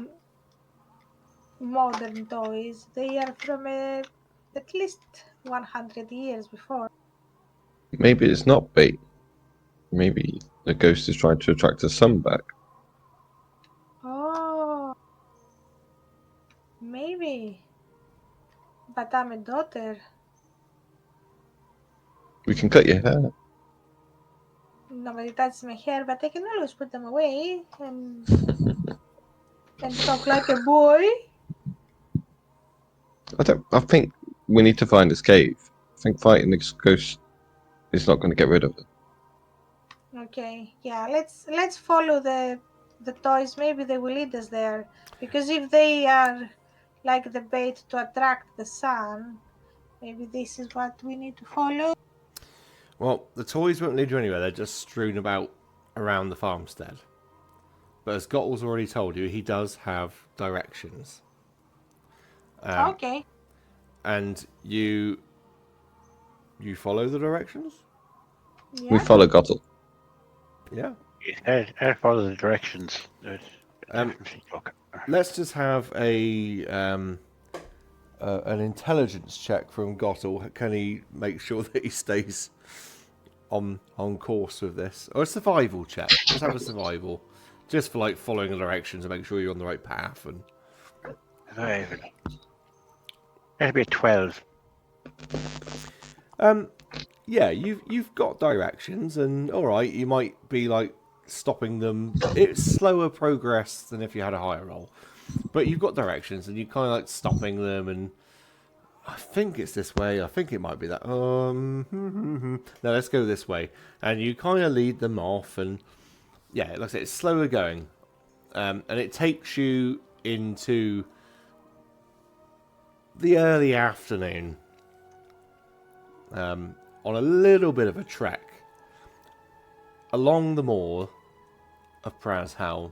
modern toys. They are from at least 100 years before. Maybe it's not bait. Maybe the ghost is trying to attract her son back. Oh, maybe. But I'm a daughter. We can cut your hair. Nobody touches my hair, but I can always put them away and talk like a boy. I think we need to find this cave. I think fighting this ghost is not going to get rid of it. Okay, yeah, let's follow the toys. Maybe they will lead us there. Because if they are like the bait to attract the sun, maybe this is what we need to follow. Well, the toys won't lead you anywhere. They're just strewn about around the farmstead. But as Gottle's already told you, he does have directions. Okay. And you follow the directions? Yeah. We follow Gottle. Yeah. I follow the directions. Let's just have an intelligence check from Gottle. Can he make sure that he stays on course with this? Or a survival check. Let's have a survival. Just for like following the directions and make sure you're on the right path. And That'd be a 12. yeah, you've got directions, and all right, you might be like stopping them. It's slower progress than if you had a higher roll, but you've got directions, and you're kind of like stopping them and I think it's this way. I think it might be that. No, let's go this way. And you kind of lead them off, and yeah, like I said, it's slower going, and it takes you into the early afternoon, on a little bit of a trek along the moor of Prashal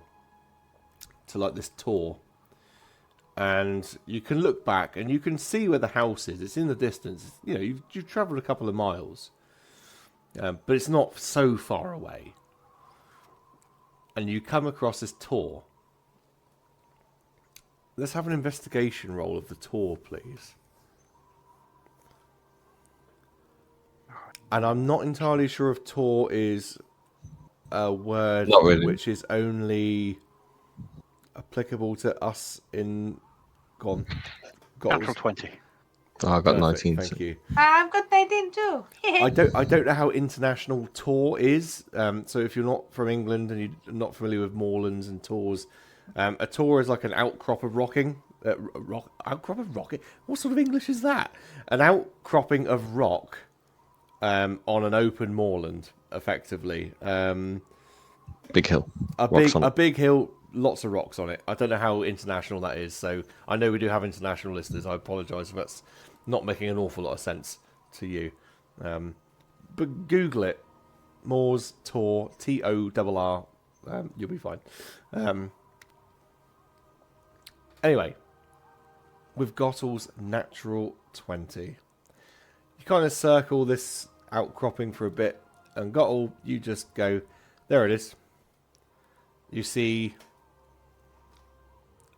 to like this tor. And you can look back and you can see where the house is. It's in the distance. You know, you've travelled a couple of miles, but it's not so far away. And you come across this tor. Let's have an investigation roll of the tor, please. And I'm not entirely sure if tor is a word Not really. which is only applicable to us in... Gone. Natural 20. Oh, I got Perfect, 19. Thank you. I've got 19 too. I don't know how international tor is. So if you're not from England and you're not familiar with moorlands and tors, a tor is like an outcrop of rocking. Outcrop of rocking? What sort of English is that? An outcropping of rock on an open moorland, effectively. Big hill. A big hill, lots of rocks on it. I don't know how international that is. So I know we do have international listeners. I apologise if that's not making an awful lot of sense to you. But Google it. Moors, Tor, Torr. You'll be fine. Anyway, with Gottle's natural 20. You kind of circle this outcropping for a bit, and Gottle, you just go, there it is. You see,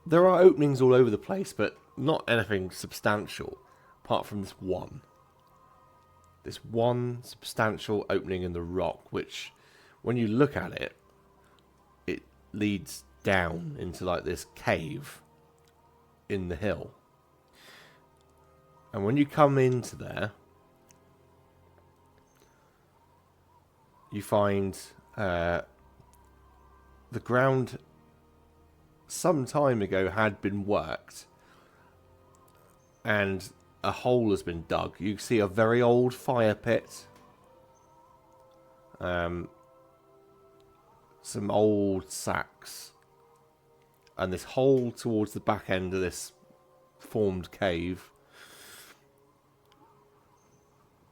there are openings all over the place, but not anything substantial, apart from this one. This one substantial opening in the rock, which, when you look at it, it leads down into like this cave in the hill. And when you come into there, you find the ground some time ago had been worked, and a hole has been dug. You see a very old fire pit, some old sacks, and this hole towards the back end of this formed cave.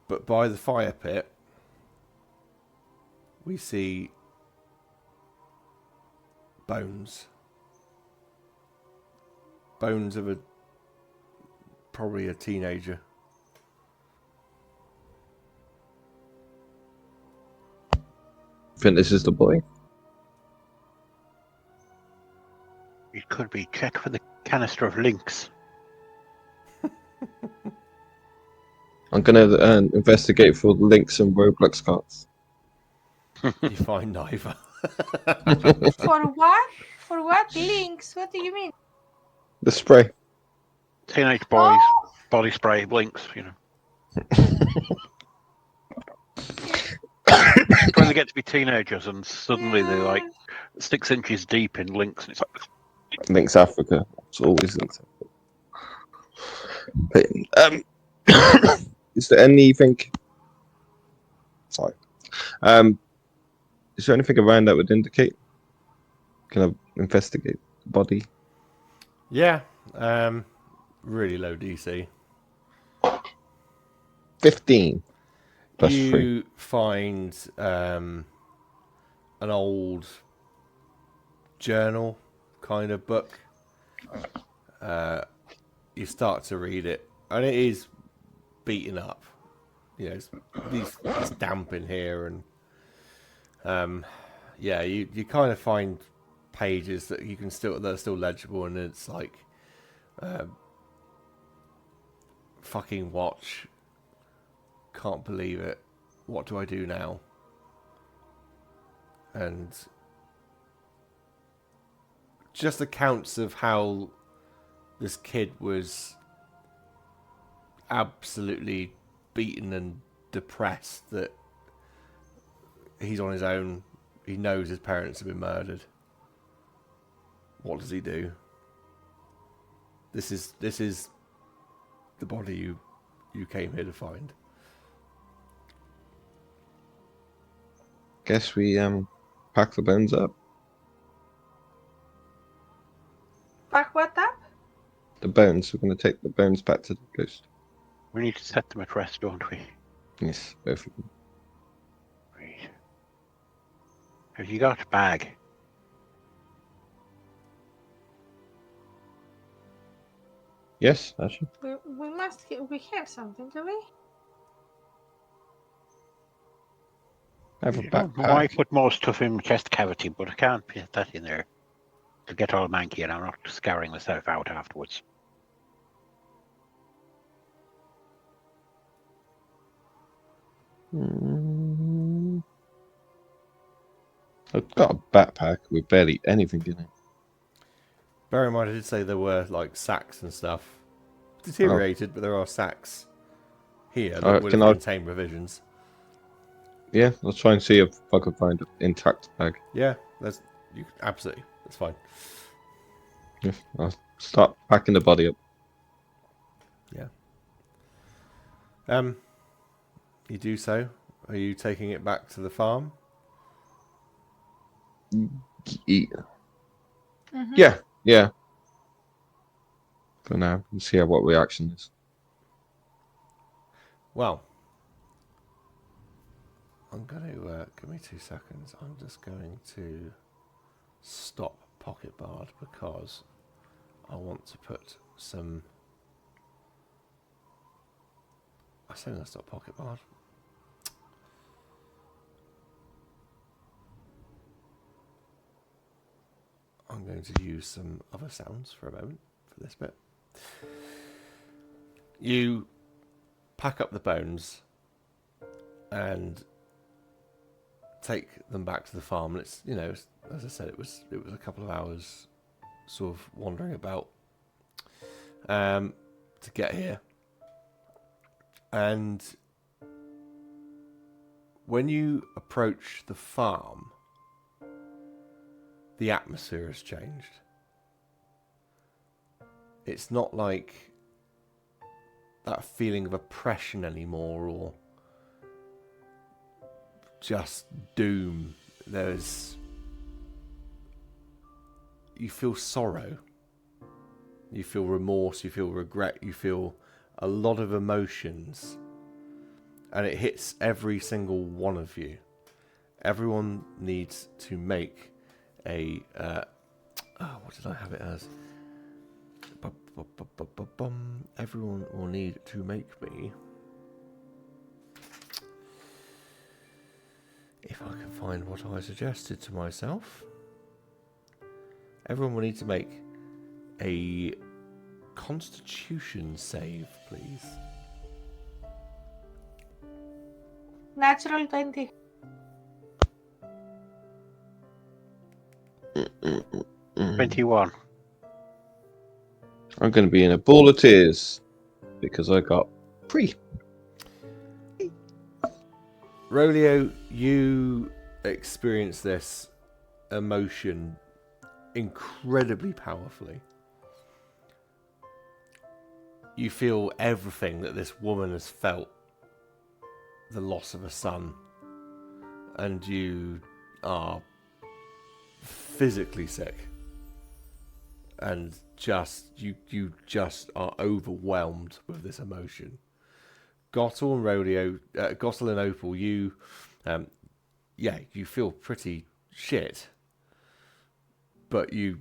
But by the fire pit, we see bones. Bones of probably a teenager. Think this is the boy? It could be. Check for the canister of links. I'm gonna investigate for links and Roblox cards. You find neither. For what? For what? Links? What do you mean? The spray. Teenage boys, Oh, body spray, links, you know. When they get to be teenagers and suddenly they're like 6 inches deep in links, and it's like, Links Africa. It's always Links Africa. But, is there anything? Sorry. Is there anything around that would indicate? Can I investigate the body? Yeah. Really low DC. 15. Plus you 3. find an old journal kind of book. You start to read it, and it is beaten up. You know, it's damp in here, and yeah, you kind of find pages that that are still legible, and it's like fucking watch. Can't believe it. What do I do now? And just accounts of how this kid was absolutely beaten and depressed, that he's on his own. He knows his parents have been murdered. What does he do? This is the body you came here to find. Guess we pack the bones up. Pack what up? The bones. We're going to take the bones back to the ghost. We need to set them at rest, don't we? Yes, both of them. Right. Have you got a bag? Yes, actually. We must. We have something, do we? I have a I don't know backpack. why I put more stuff in my chest cavity, but I can't put that in there. It'll get all manky and I'm not scouring myself out afterwards. I've got a backpack with barely anything in it. Bear in mind, I did say there were like sacks and stuff. Deteriorated, but there are sacks here that would have contained provisions. Yeah, I'll try and see if I can find an intact bag. Yeah, absolutely. That's fine. Yeah, I'll start packing the body up. Yeah. You do so. Are you taking it back to the farm? Yeah, yeah. For now, we'll see what reaction is. Well, I'm going to give me 2 seconds. I'm just going to stop Pocket Bard because I want to put some. I say I'm going to stop Pocket Bard. I'm going to use some other sounds for a moment for this bit. You pack up the bones and take them back to the farm. And it's, as I said, it was a couple of hours sort of wandering about to get here. And when you approach the farm, the atmosphere has changed. It's not like that feeling of oppression anymore or just doom. You feel sorrow, you feel remorse, you feel regret, you feel a lot of emotions, and it hits every single one of you. Everyone needs to make a what did I have it as? Everyone will need to make me, if I can find what I suggested to myself, everyone will need to make a Constitution save, please. Natural 20. 21. I'm going to be in a ball of tears because I got 3. Rolio, you experience this emotion incredibly powerfully. You feel everything that this woman has felt, the loss of a son, and you are physically sick, and you just are overwhelmed with this emotion. Gottel and Opal, you feel pretty shit, but you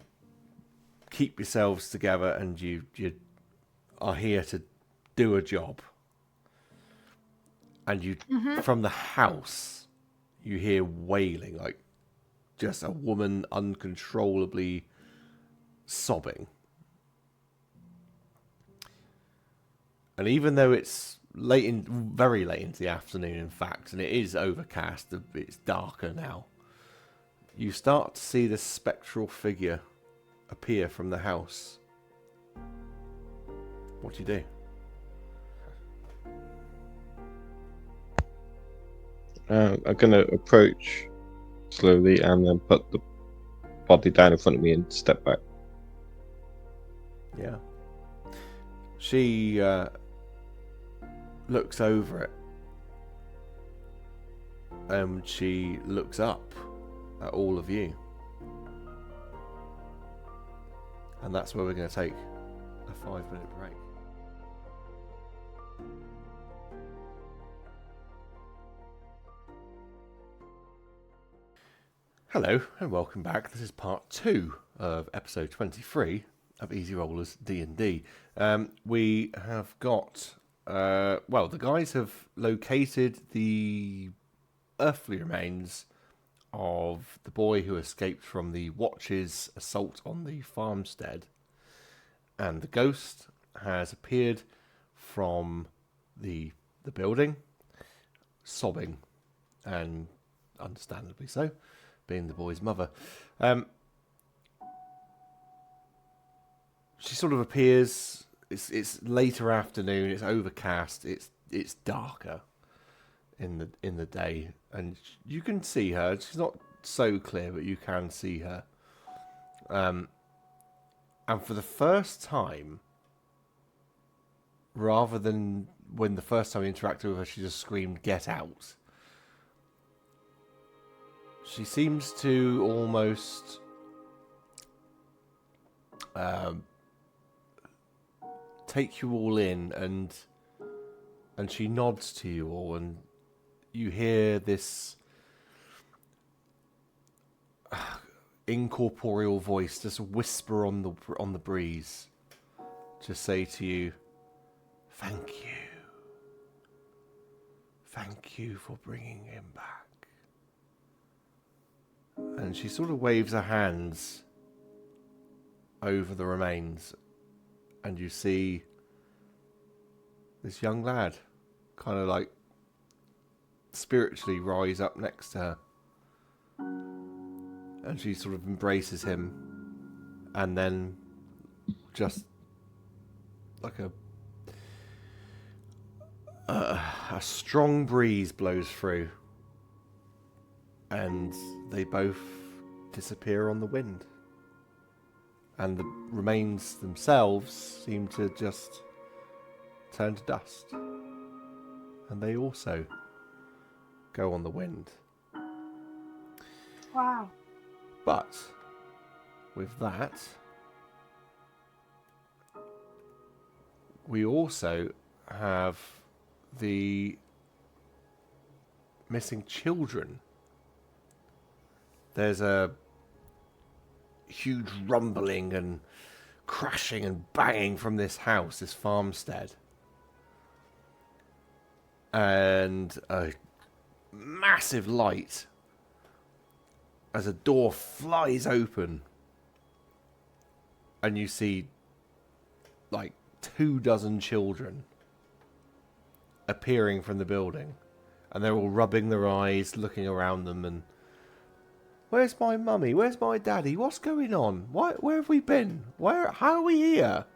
keep yourselves together and you are here to do a job. And you, from the house, you hear wailing, like just a woman uncontrollably sobbing. And even though it's very late into the afternoon, in fact, and it is overcast, it's darker now, you start to see this spectral figure appear from the house. What do you do? I'm going to approach slowly and then put the body down in front of me and step back. Yeah. She looks over it. And she looks up at all of you. And that's where we're going to take a 5-minute break. Hello and welcome back. This is part 2 of episode 23 of Easy Rollers D&D. We have got, the guys have located the earthly remains of the boy who escaped from the Watch's assault on the farmstead. And the ghost has appeared from the building, sobbing, and understandably so, being the boy's mother. She sort of appears. It's later afternoon. It's overcast. It's darker in the day, and you can see her. She's not so clear, but you can see her. And for the first time, rather than when the first time we interacted with her, she just screamed, "Get out!" She seems to almost take you all in, and she nods to you all, and you hear this incorporeal voice just whisper on the breeze, just say to you, "Thank you for bringing him back." And she sort of waves her hands over the remains, and you see this young lad kind of like spiritually rise up next to her. And she sort of embraces him, and then just like a strong breeze blows through, and they both disappear on the wind. And the remains themselves seem to just turn to dust. And they also go on the wind. Wow. But with that, we also have the missing children. There's a huge rumbling and crashing and banging from this house, this farmstead. And a massive light as a door flies open. And you see like 24 children appearing from the building. And they're all rubbing their eyes, looking around them, and "Where's my mummy? Where's my daddy? What's going on? Where have we been? How are we here?"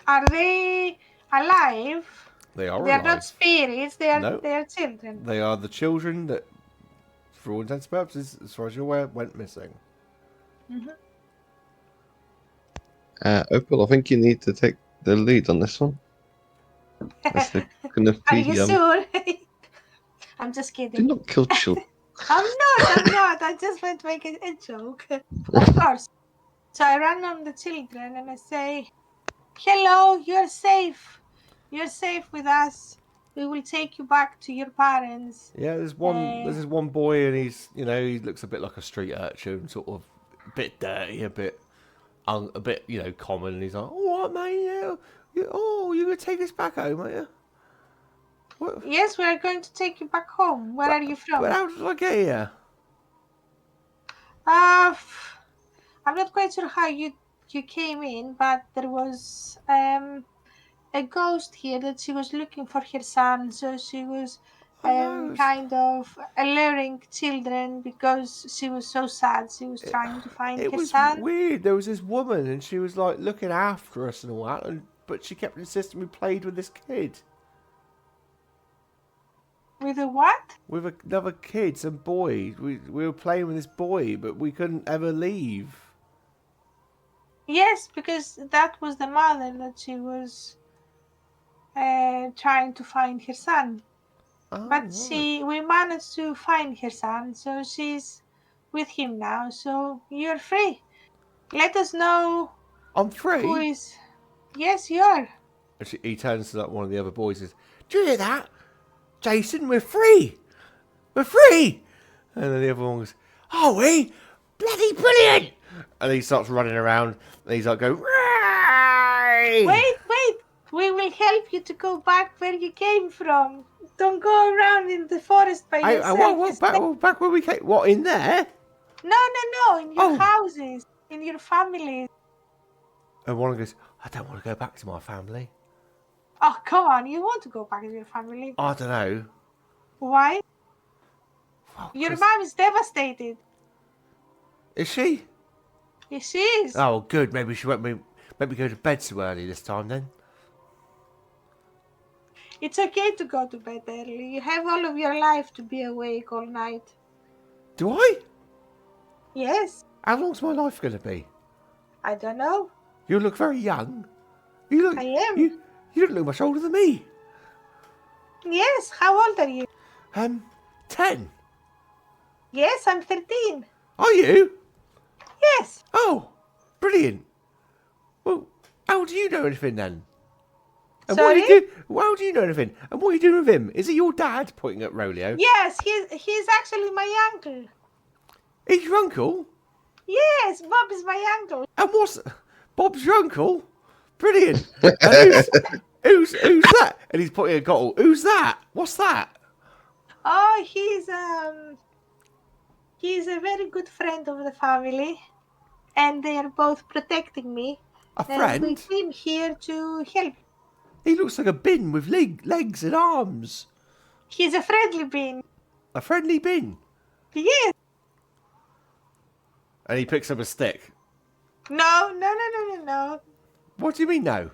Are they alive? They are They're alive. not spirits. They are. No. They are children. They are the children that, for all intents and purposes, as far as you're aware, went missing. Mm-hmm. Opal, I think you need to take the lead on this one. As the kind of Are you sure? I'm just Do kidding. not kill children. I'm not. I just went to make a joke. Of course. So I run on the children and I say, "Hello, you're safe. You're safe with us. We will take you back to your parents." Yeah, there's this one boy, and he looks a bit like a street urchin, sort of a bit dirty, a bit common. And he's like, "All right, mate, you gonna take us back home, are you?" What? Yes, we are going to take you back home. Where are you from? But how did I get here? I'm not quite sure how you came in, but there was a ghost here that she was looking for her son, so she was kind of alluring children because she was so sad. She was trying to find It her was son. weird. There was this woman, and she was like looking after us and all that, but she kept insisting we played with this kid. With a what? With another kid, some boy. We were playing with this boy, but we couldn't ever leave. Yes, because that was the mother that she was trying to find her son. Oh, But right. we managed to find her son, so she's with him now. So you're free. Let us know I'm who free. is. Yes, you are. And he turns to like, one of the other boys and says, "Do you hear that? Jason, we're free. We're free." And then the other one goes, "Oh, we? Bloody brilliant!" And he starts running around and he's like, "Go, Ray!" Wait. We will help you to go back where you came from. Don't go around in the forest by yourself. Back where we came. What, in there? No. In your Oh. houses, in your families. And one goes, "I don't want to go back to my family." Oh, come on. You want to go back to your family. I don't know. Why? Well, Your 'cause- mom is devastated. Is she? Yes, she is. Oh, good. Maybe she won't be. Maybe go to bed too early this time then. It's okay to go to bed early. You have all of your life to be awake all night. Do I? Yes. How long's my life going to be? I don't know. You look very young. You look. I am. You don't look much older than me. Yes. How old are you? 10. Yes, I'm 13. Are you? Yes. Oh, brilliant. Well, how do you know anything then? And Sorry? what do you do? Well, how do you know anything? And what are you doing with him? Is he your dad? Pointing at Rolio. Yes, he's actually my uncle. He's your uncle. Yes, Bob is my uncle. And what's Bob's your uncle? Brilliant. And who's that? And he's pointing at Gottle. Who's that? What's that? Oh, he's a very good friend of the family, and they are both protecting me. A And we friend? came here to help. He looks like a bin with legs and arms. He's a friendly being. A friendly bin. Yes. And he picks up a stick. No. What do you mean no?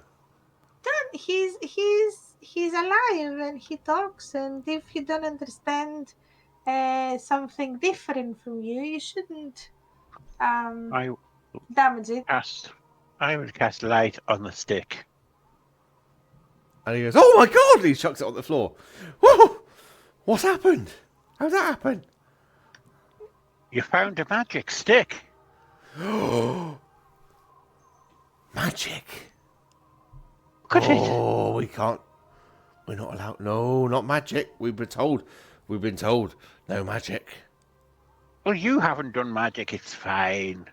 Don't. He's alive and he talks. And if you don't understand something different from you, you shouldn't I damage it. I would cast light on the stick. And he goes, "Oh my God!" And he chucks it on the floor. Whoa! What's happened? How'd that happen? You found a magic stick. Magic. Look at it. Oh, we can't. We're not allowed. No, not magic. We've been told. No magic. Well, you haven't done magic. It's fine.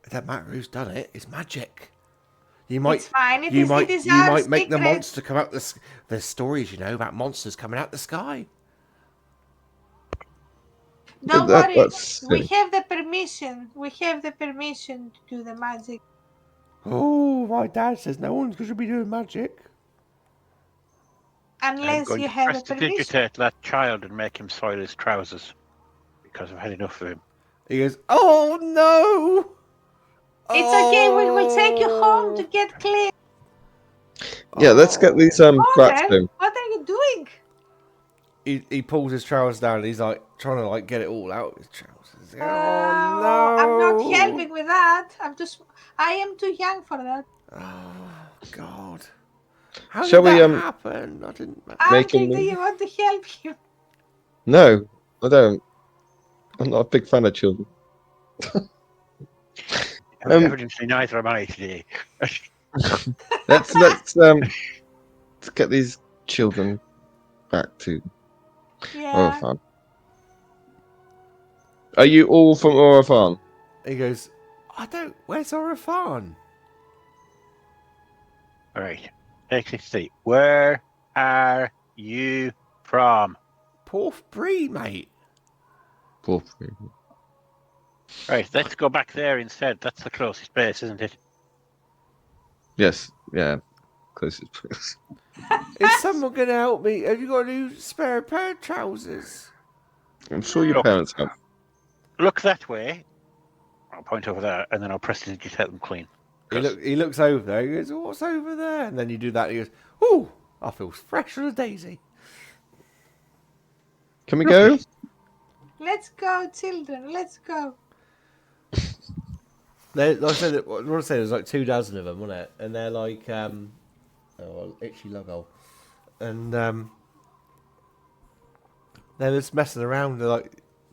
It doesn't matter who's done it. It's magic. You might. It's fine. It you is. might. It is You our might make the secret. monster come out. There's stories, about monsters coming out the sky. Don't That- worry. that's We silly. have the permission. We have the permission to do the magic. Oh, my dad says no one should be doing magic. I'm Unless going you to have the permission. prestidigitate that child and make him soil his trousers because I've had enough of him. He goes, "Oh no! It's okay. We will take you home to get clean. Yeah, let's get these brats Father, in. what are you doing? He pulls his trousers down and he's like trying to like get it all out of his trousers. Oh I'm no! not helping with that. I am too young for that. Oh God! How Shall did we, that happen? I didn't. Make Uncle, him do move. you want to help him? No, I don't. I'm not a big fan of children. Evidently, neither am I today. Let's get these children back to Yeah. Orifan. Are you all from Orifan? He goes, "I don't. Where's Orifan?" All right. X60. Where are you from? Porth Bre, mate. Porth. Right. Let's go back there instead. That's the closest base, isn't it? Yes, yeah, closest place. Is someone gonna help me? Have you got a new spare pair of trousers? I'm sure your Look. parents have. Look that way. I'll point over there, and then I'll prestidigitate them clean. He looks over there. He goes, "What's over there?" And then you do that. And he goes, "Ooh, I feel fresh as a daisy." Can we go? Let's go, children. Let's go. Like I said, what I said, there's like 2 dozen of them, wasn't it? And they're like, or itchy logo, and they're just messing around. They're like,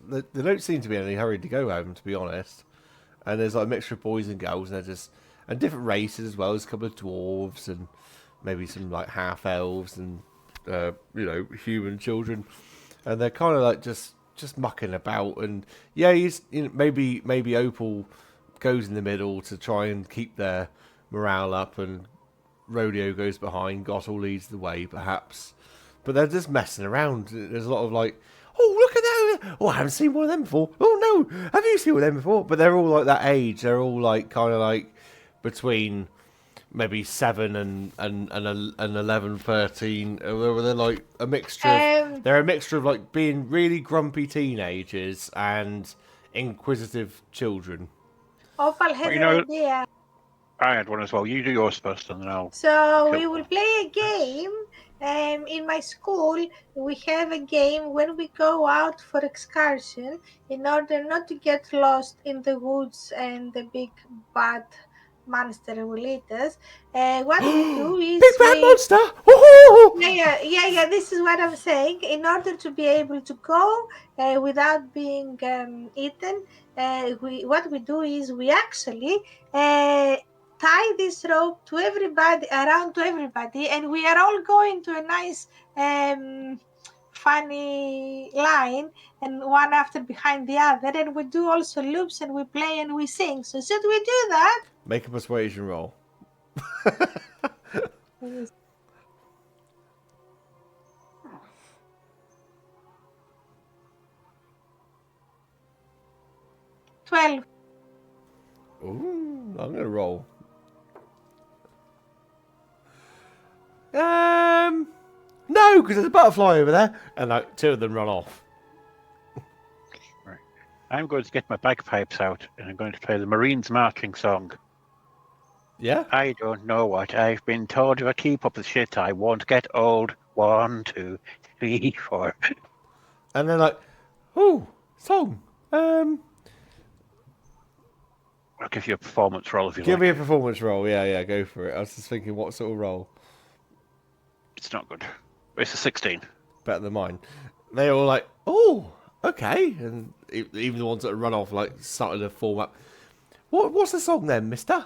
they don't seem to be in any hurry to go home, to be honest. And there's like a mixture of boys and girls, and they're just and different races as well. There's a couple of dwarves and maybe some like half elves and human children, and they're kind of like just mucking about. And yeah, maybe Opal goes in the middle to try and keep their morale up, and Rodeo goes behind. Gottle leads the way, perhaps, but they're just messing around. There's a lot of like, oh, look at that! Oh, I haven't seen one of them before. Oh no, have you seen one of them before? But they're all like that age. They're all like kind of like between maybe 7 and 11, 13. They're like a mixture. They're a mixture of like being really grumpy teenagers and inquisitive children. Opal has an idea. I had one as well. You do yours first, and then I'll. So we will play a game. In my school, we have a game when we go out for excursion. In order not to get lost in the woods and the big bad monster will eat us, what we do is big bad monster. Yeah. This is what I'm saying. In order to be able to go without being eaten, what we do is we actually tie this rope to everybody, and we are all going to a nice funny line, and one after behind the other, and we do also loops, and we play and we sing. So should we do that? Make a persuasion roll. 12. Ooh, I'm gonna roll. No, because there's a butterfly over there, and like 2 of them run off. Right. I'm going to get my bagpipes out, and I'm going to play the Marines marching song. Yeah. I don't know what I've been told. If I keep up with shit, I won't get old. 1, 2, 3, 4. And then like, oh, song. I'll give you a performance roll if you Give like. me a performance roll. Yeah, go for it. I was just thinking, what sort of roll? It's not good. It's a 16. Better than mine. They all like, oh, okay, and even the ones that run off like started to form up. What's the song then, Mister?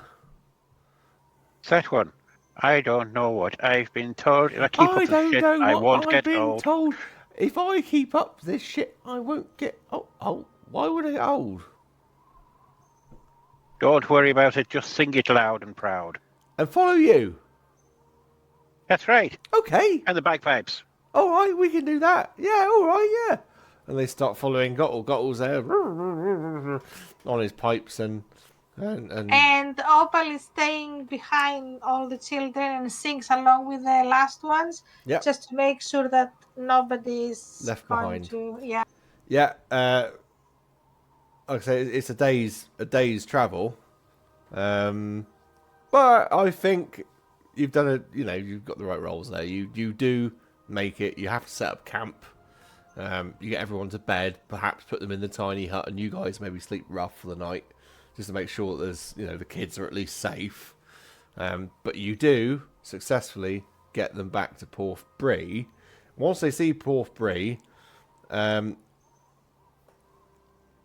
That one. I don't know what I've been told. If I keep up with shit, I won't get old. Told. If I keep up this shit, I won't get old. Why would I get old? Don't worry about it. Just sing it loud and proud. And follow you. That's right. Okay. And the bagpipes. All right, we can do that. Yeah, all right, yeah. And they start following Gottle. Gottle's there on his pipes and Opal is staying behind all the children and sings along with the last ones. Yep. Just to make sure that nobody is left going behind. Yeah. Like I say, it's a day's travel. But I think you've done you've got the right roles there. You do make it. You have to set up camp. You get everyone to bed, perhaps put them in the tiny hut, and you guys maybe sleep rough for the night, just to make sure that there's the kids are at least safe. But you do successfully get them back to Porth Bre. Once they see Porth Bre,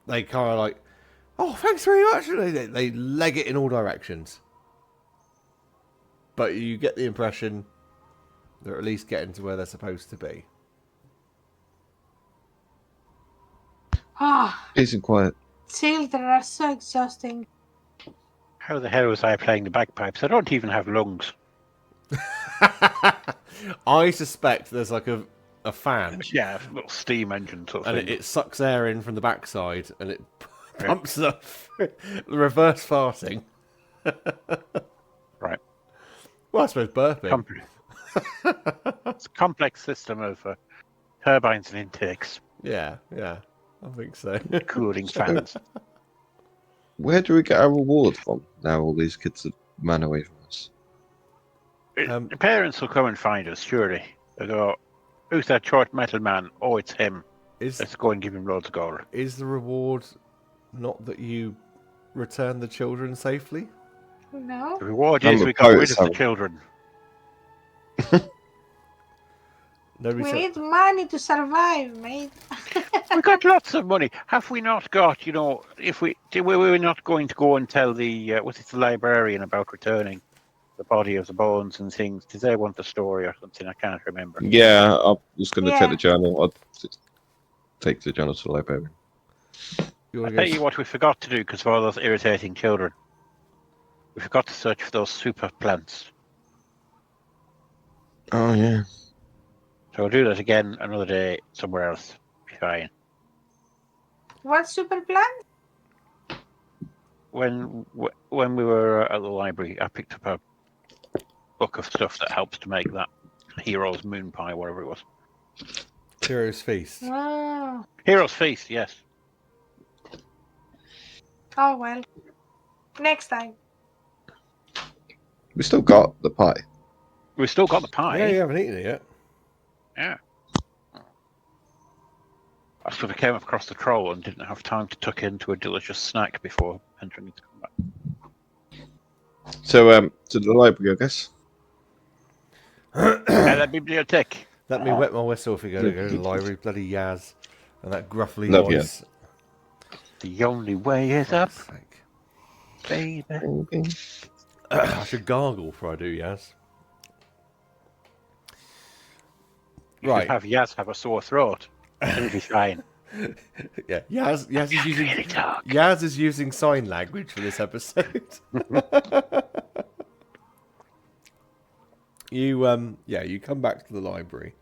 they kind of like, oh, thanks very much. They leg it in all directions. But you get the impression they're at least getting to where they're supposed to be. Peace and quiet. Children are so exhausting. How the hell was I playing the bagpipes? I don't even have lungs. I suspect there's like a fan. Yeah, a little steam engine sort of and thing. it sucks air in from the backside and it pumps up reverse farting. Right. Well, I suppose burping. It's a complex system of turbines and intakes. Yeah, I think so. Cooling fans. Where do we get our reward from now all these kids are man away from us? The parents will come and find us, surely. They'll go, who's that short metal man? Oh, it's him. Let's go and give him loads of gold. Is the reward not that you return the children safely? No. The reward is we got rid of the children. Nobody We said. need money to survive, mate. We got lots of money. Have we not got? If we were not going to go and tell the the librarian about returning the body of the bones and things. Did they want the story or something? I can't remember. Yeah, I was going to take Yeah. the journal. I'll take the journal to the library. You I want to tell go? you what we forgot to do because of all those irritating children. We forgot to search for those super plants. Oh yeah. So we'll do that again another day somewhere else. Be fine. What super plan? When we were at the library, I picked up a book of stuff that helps to make that Hero's Moon Pie, whatever it was. Hero's Feast. Oh, Hero's Feast, yes. oh well. Next time. We still got the pie. We've still got the pie. Yeah, you haven't eaten it yet. Yeah. I sort of came across the troll and didn't have time to tuck into a delicious snack before entering into combat. So to the library, I guess. At the bibliothèque. Let me wet my whistle if we go to the library. Bloody Yaz. And that gruffly Love voice. The only way is up, Fuck's sake. baby. I should gargle before I do, Yaz. You Right. should have Yaz have a sore throat. It'll be fine. Yeah, Yaz is using really talk. Yaz is using sign language for this episode. You come back to the library.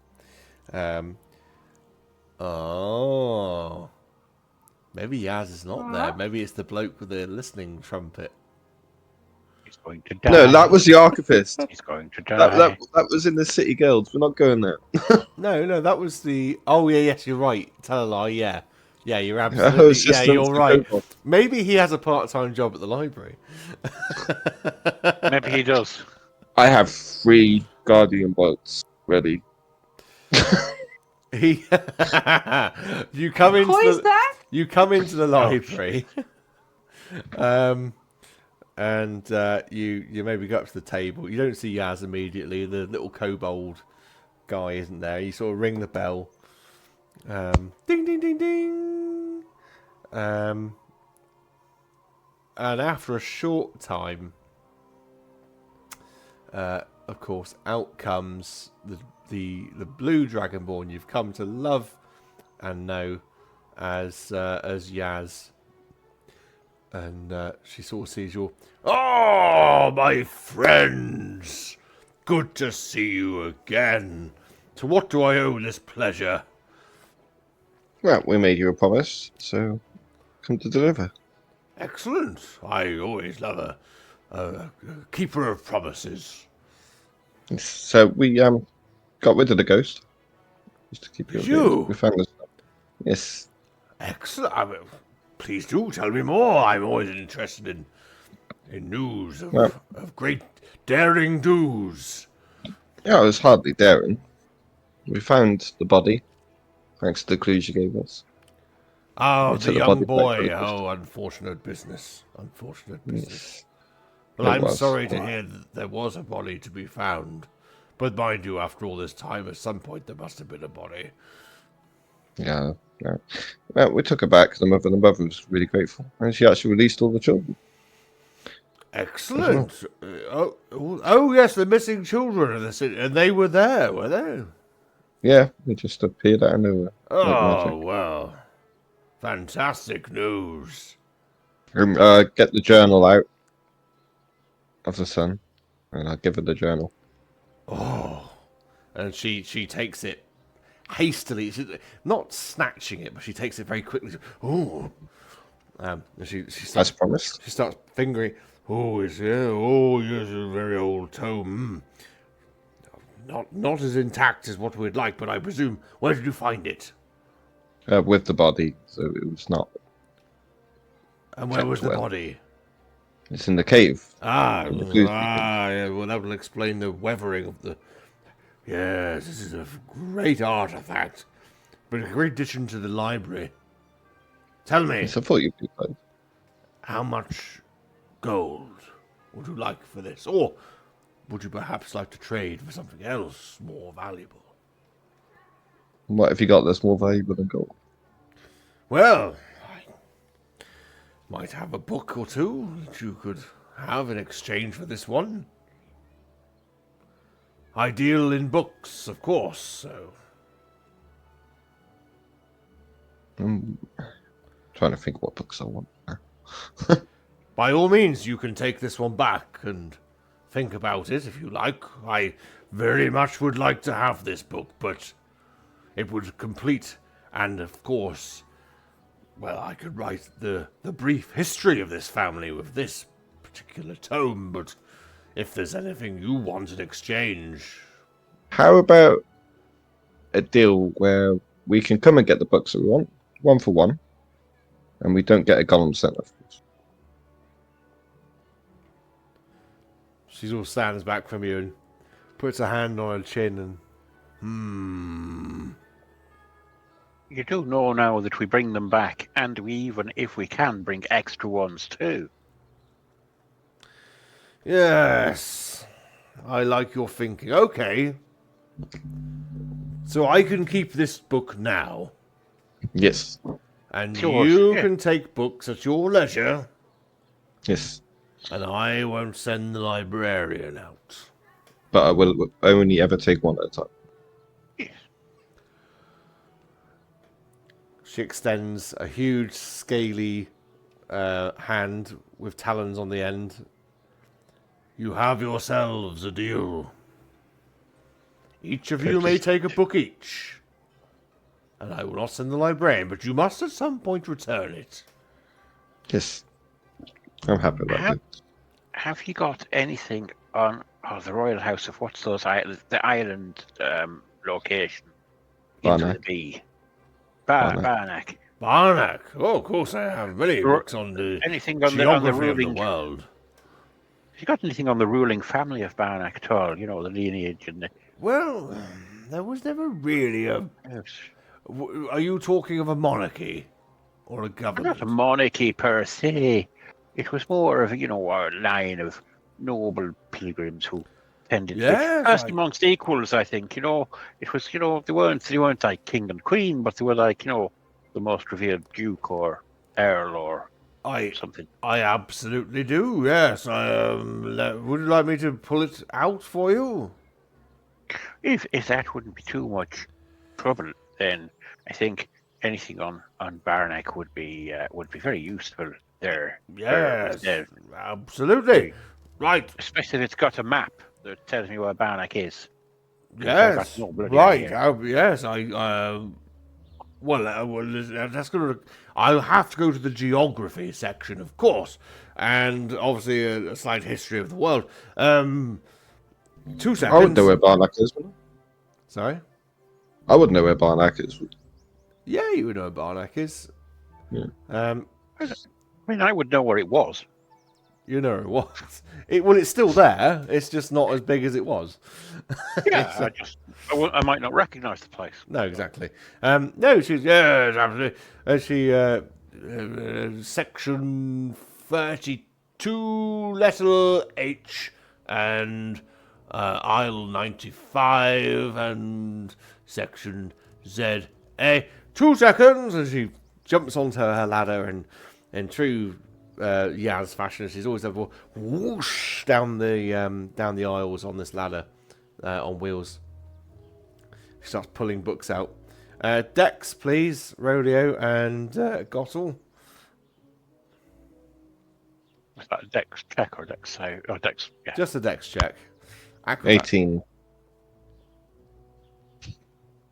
Maybe Yaz is not there. Maybe it's the bloke with the listening trumpet. He's going to die. No, that was the archivist. He's going to die. that was in the City Guilds. We're not going there. No, that was the. Oh yeah, yes, you're right. Tell a lie. Yeah, you're Oh, absolutely. it's just Yeah, you're the right. kobold. Maybe he has a part-time job at the library. Maybe he does. I have 3 guardian bolts ready. He, you come into Who is that? You come into the library, and you maybe go up to the table. You don't see Yaz immediately. The little kobold guy isn't there. You sort of ring the bell. Ding ding ding ding. And after a short time, of course, out comes the blue dragonborn you've come to love and know as Yaz, and she sort of sees you. Oh, my friends, good to see you again. To what do I owe this pleasure? Well, we made you a promise, so come to deliver. Excellent. I always love a keeper of promises. So we got rid of the ghost. Just to keep you. Did you? We found this. Yes. Excellent. Please do tell me more. I'm always interested in news of great daring do's. Yeah, it was hardly daring. We found the body, thanks to the clues you gave us. Oh, We the took the young body back boy. to the ghost. Oh, unfortunate business. Unfortunate business. Yes. Well, It I'm was. sorry to hear that there was a body to be found. But mind you, after all this time, at some point there must have been a body. Yeah. Well, we took her back. The mother was really grateful, and she actually released all the children. Excellent. Oh, yes, the missing children in the city, and they were there, were they? Yeah, they just appeared out of nowhere. like Oh, magic. well. Fantastic news. Get the journal out of the sun, and I'll give her the journal. Oh. And she takes it hastily, not snatching it, but she takes it very quickly. Oh. And she As starts, promised. she starts fingering. Oh, it's here. Oh, yes, a very old tome. Not as intact as what we'd like, but I presume. Where did you find it? With the body, so it was not. And where was the well. body? It's in the cave. Ah, The clues yeah, well, that will explain the weathering of the... Yes, this is a great artifact, but a great addition to the library. Tell me, Yes, I thought you'd be fine. how much gold would you like for this? Or would you perhaps like to trade for something else more valuable? What have you got that's more valuable than gold? Well, I might have a book or two that you could have in exchange for this one. I deal in books, of course, so... I'm trying to think what books I want. By all means, you can take this one back and think about it if you like. I very much would like to have this book, but it would complete, and of course, well, I could write the brief history of this family with this particular tome, but if there's anything you want in exchange... How about a deal where we can come and get the books that we want, 1 for 1, and we don't get a golem sent, of course. She all stands back from you and puts a hand on her chin and... You do know now that we bring them back, and we even, if we can, bring extra ones too. Yes, I like your thinking. Okay. So I can keep this book now, Yes. and Sure, you yeah. can take books at your leisure, Yes. and I won't send the librarian out. But I will only ever take one at a time. Yes. She extends a huge, scaly hand with talons on the end. You have yourselves a deal. Each of you may take a book each. And I will not send the librarian, but you must at some point return it. Yes. I'm happy about it. Have you got anything on the Royal House of what's those islands? The island location. Into Barnack. the B. Barnack. Barnack. Barnack. Oh, of course I have many books on the Anything on the geography of the ruling? world. Have you got anything on the ruling family of Barnack at all? You know, the lineage and the. Well, there was never really a... Are you talking of a monarchy? Or a government? Not a monarchy per se. It was more of a line of noble pilgrims who tended Yes, to first amongst equals. I think it was they weren't like king and queen, but they were like the most revered duke or earl or something. I absolutely do. Yes. Would you like me to pull it out for you? If that wouldn't be too much trouble, then I think anything on Barnack would be very useful there. Yes, absolutely. Right. Especially if it's got a map that tells me where Barnack is. Yes. No bloody Right. idea. Yes. That's gonna. I'll have to go to the geography section, of course, and obviously a slight history of the world. 2 seconds. I would know where Barnack is. Wouldn't Sorry. I would know where Barnack is. Yeah, you would know where Barnack is. Yeah. I mean, I would know where it was. You know it was. It's still there. It's just not as big as it was. Yeah, I might not recognise the place. No, exactly. No, she's absolutely. Section 32, letter H, and aisle 95, and section Z. 2 seconds, and she jumps onto her ladder, and in true Yaz fashion, she's always ever whoosh down the aisles on this ladder on wheels. She starts pulling books out. Dex, please, Rodeo and Gottel. Was that a dex check or dex save? Oh, dex, yeah. Just a Dex check. Acrobat. 18.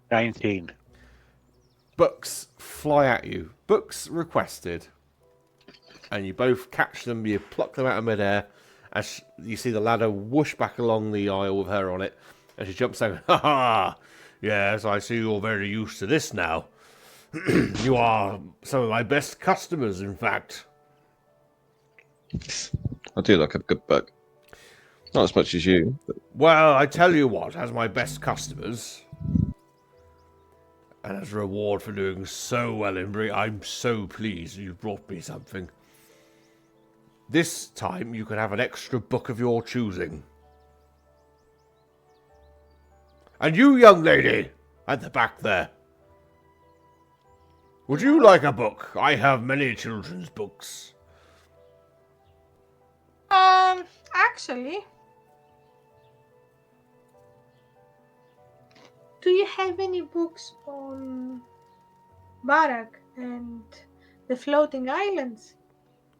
19. Books fly at you. Books requested. And you both catch them, you pluck them out of midair, as you see the ladder whoosh back along the aisle with her on it, and she jumps down. Ha ha! Yes, I see you're very used to this now. You are some of my best customers, in fact. I do like a good book. Not as much as you, but Well, I tell you what, as my best customers, and as a reward for doing so well in Bre, I'm so pleased you brought me something. This time you can have an extra book of your choosing. And you, young lady, at the back there. Would you like a book? I have many children's books. Actually, do you have any books on Barak and the floating islands?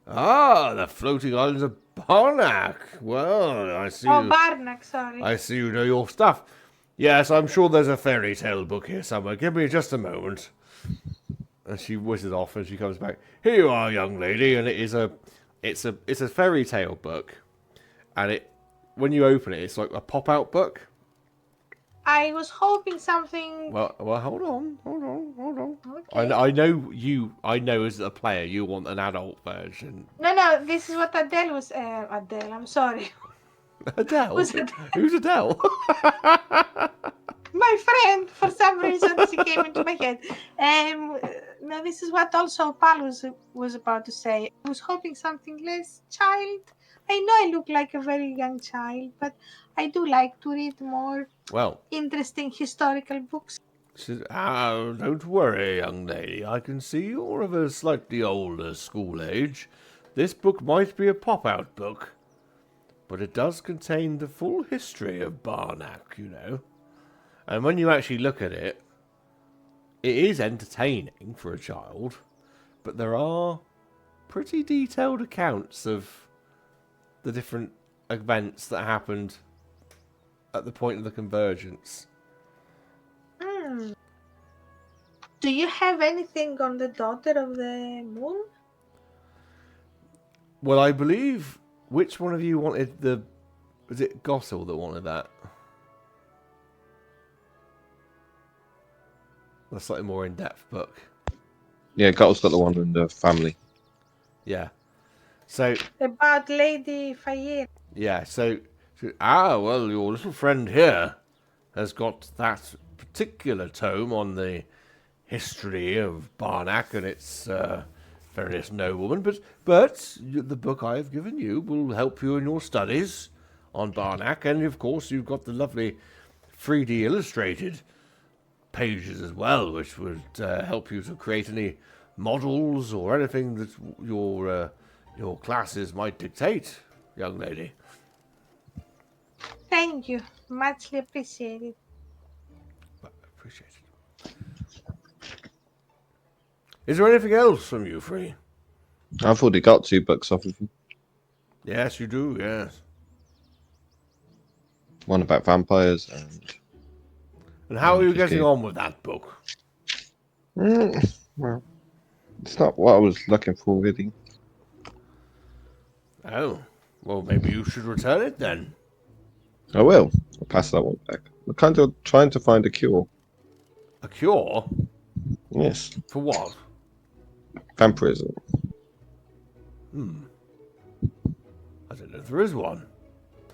Ah, the floating islands of Barnack. Well, I see. Oh, Barnack, sorry. I see you know your stuff. Yes, I'm sure there's a fairy tale book here somewhere. Give me just a moment. And she whizzes off, and she comes back. Here you are, young lady, and it's a fairy tale book, and when you open it, it's like a pop-out book. I was hoping something. Well, hold on. Okay. I know as a player, you want an adult version. No, this is what Adele was. Adele, I'm sorry. Adele? Was it- Who's Adele? My friend, for some reason, she came into my head. No, this is what also Pal was about to say. I was hoping something less child. I know I look like a very young child, but I do like to read more Well, interesting historical books. she says, don't worry, young lady. I can see you're of a slightly older school age. This book might be a pop-out book, but it does contain the full history of Barnack, you know. And when you actually look at it, it is entertaining for a child, but there are pretty detailed accounts of the different events that happened at the point of the convergence. Do you have anything on the daughter of the moon? Well, I believe, which one of you wanted the... Was it Gossil that wanted that? A slightly more in-depth book. Yeah, Gottle's got the one in the family. Yeah. So, About Lady Fayette. yeah, so... well, your little friend here has got that particular tome on the history of Barnack and its various noblemen, but the book I have given you will help you in your studies on Barnack, and of course you've got the lovely 3D illustrated pages as well, which would help you to create any models or anything that your classes might dictate, young lady. Thank you. Muchly appreciated. Appreciate it. Is there anything else from you, Free? I've already got 2 books off of him. Yes, you do, yes. One about vampires And how are you Just getting kidding. on with that book? well, it's not what I was looking for, really. Oh, well, maybe you should return it then. I will. I'll pass that one back. I'm kind of trying to find a cure. A cure? Yes. For what? Vampirism. I don't know if there is one.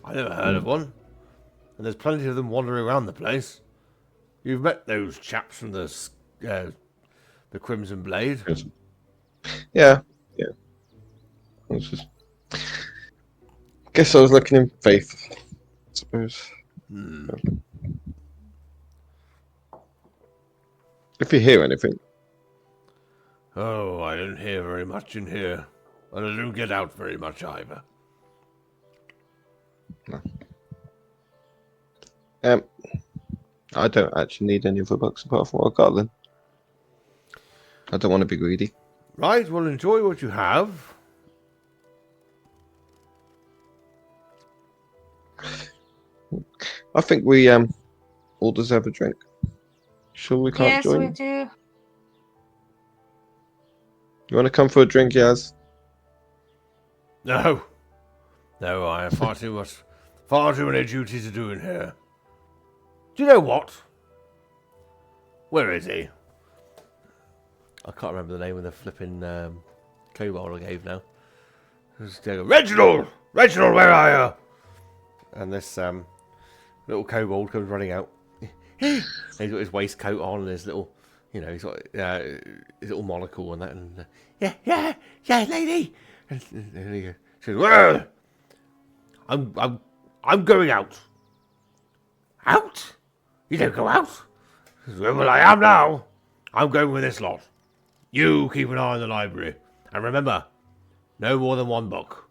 I never heard of one. And there's plenty of them wandering around the place. You've met those chaps from the Crimson Blade. Yes. Yeah. I was just... Guess I was looking in faith, I suppose. If you hear anything, Oh, I don't hear very much in here. And I don't get out very much either. I don't actually need any other books apart from what I've got then. I don't want to be greedy. Right, well, enjoy what you have. I think we all deserve a drink. Sure we can't Yes, join? we do. You want to come for a drink, Yaz? No. No, I have far too many duties to do in here. Do you know what? Where is he? I can't remember the name of the flipping kobold I gave now. Just go, Reginald! Reginald, where are you? And this little kobold comes running out. He's got his waistcoat on and his little, he's got his little monocle and that. And yeah, lady. And he says, well, I'm going out. Out? You don't go out. Well, I am now. I'm going with this lot. You keep an eye on the library. And remember, no more than one book.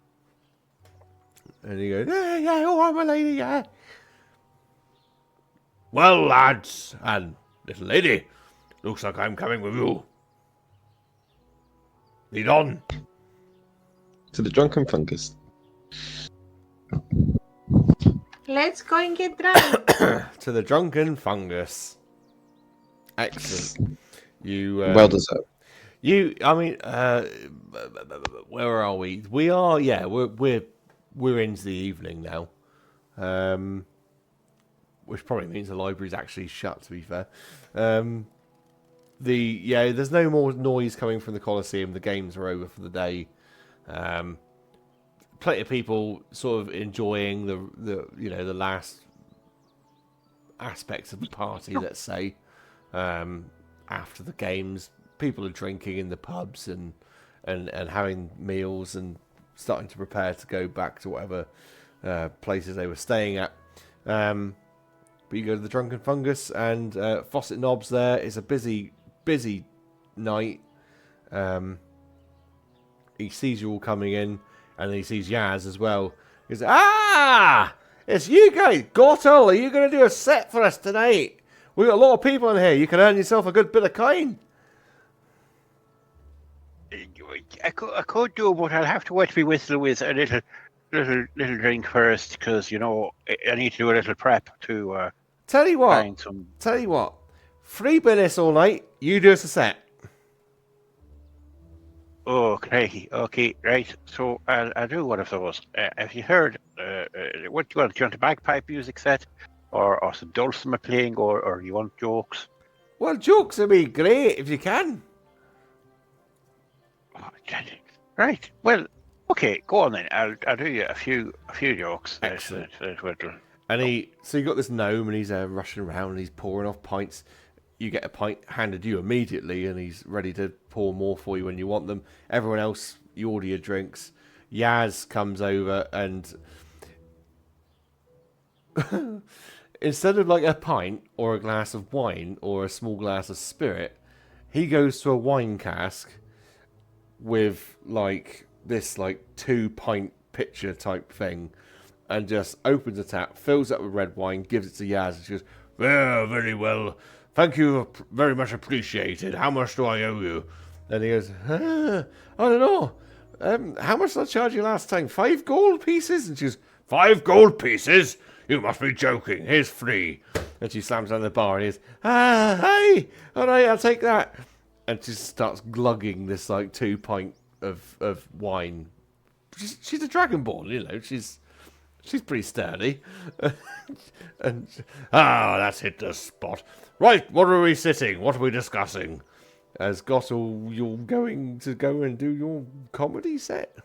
And he goes, yeah, all right, my lady, yeah. Well, lads, and little lady, looks like I'm coming with you. Lead on. To the drunken fungus. Let's go and get drunk. To the drunken fungus. Excellent. You Well deserved. I mean, where are we? We are, yeah, we're into the evening now, which probably means the library's actually shut. To be fair, there's no more noise coming from the Colosseum. The games are over for the day. Plenty of people sort of enjoying the last aspects of the party. Let's say after the games. People are drinking in the pubs and having meals and starting to prepare to go back to whatever places they were staying at. But you go to the Drunken Fungus and Fawcett Knobs there. It's a busy night. He sees you all coming in and he sees Yaz as well. He goes, it's you guys. Gortle, are you going to do a set for us tonight? We've got a lot of people in here. You can earn yourself a good bit of coin. I could do, but I'll have to wet me whistle with a little drink first, because I need to do a little prep to Tell you what. find some. Tell you what. Free Billis all night. You do us a set. Oh, crikey. Okay, right. So I'll do one of those. Have you heard? What do you want? Do you want a bagpipe music set, or some dulcimer playing, or you want jokes? Well, jokes would be great if you can. Oh, right. Well, okay. Go on then. I'll do you a few jokes. Excellent. That'll- And so you got this gnome, and he's rushing around, and he's pouring off pints. You get a pint handed you immediately, and he's ready to pour more for you when you want them. Everyone else, you order your drinks. Yaz comes over, and instead of like a pint or a glass of wine or a small glass of spirit, he goes to a wine cask with like this 2-pint pitcher type thing, and just opens the tap, fills it up with red wine, gives it to Yaz, and she goes, very well. Thank you, very much appreciated. How much do I owe you? And he goes, I don't know. How much did I charge you last time? 5 gold pieces? And she goes, 5 gold pieces? You must be joking. Here's 3. And she slams down the bar and he goes, hey, all right, I'll take that. And she starts glugging this 2-pint of wine. She's a dragonborn, she's pretty sturdy. And that's hit the spot. Right, what are we sitting? What are we discussing? As Gottel, you're going to go and do your comedy set?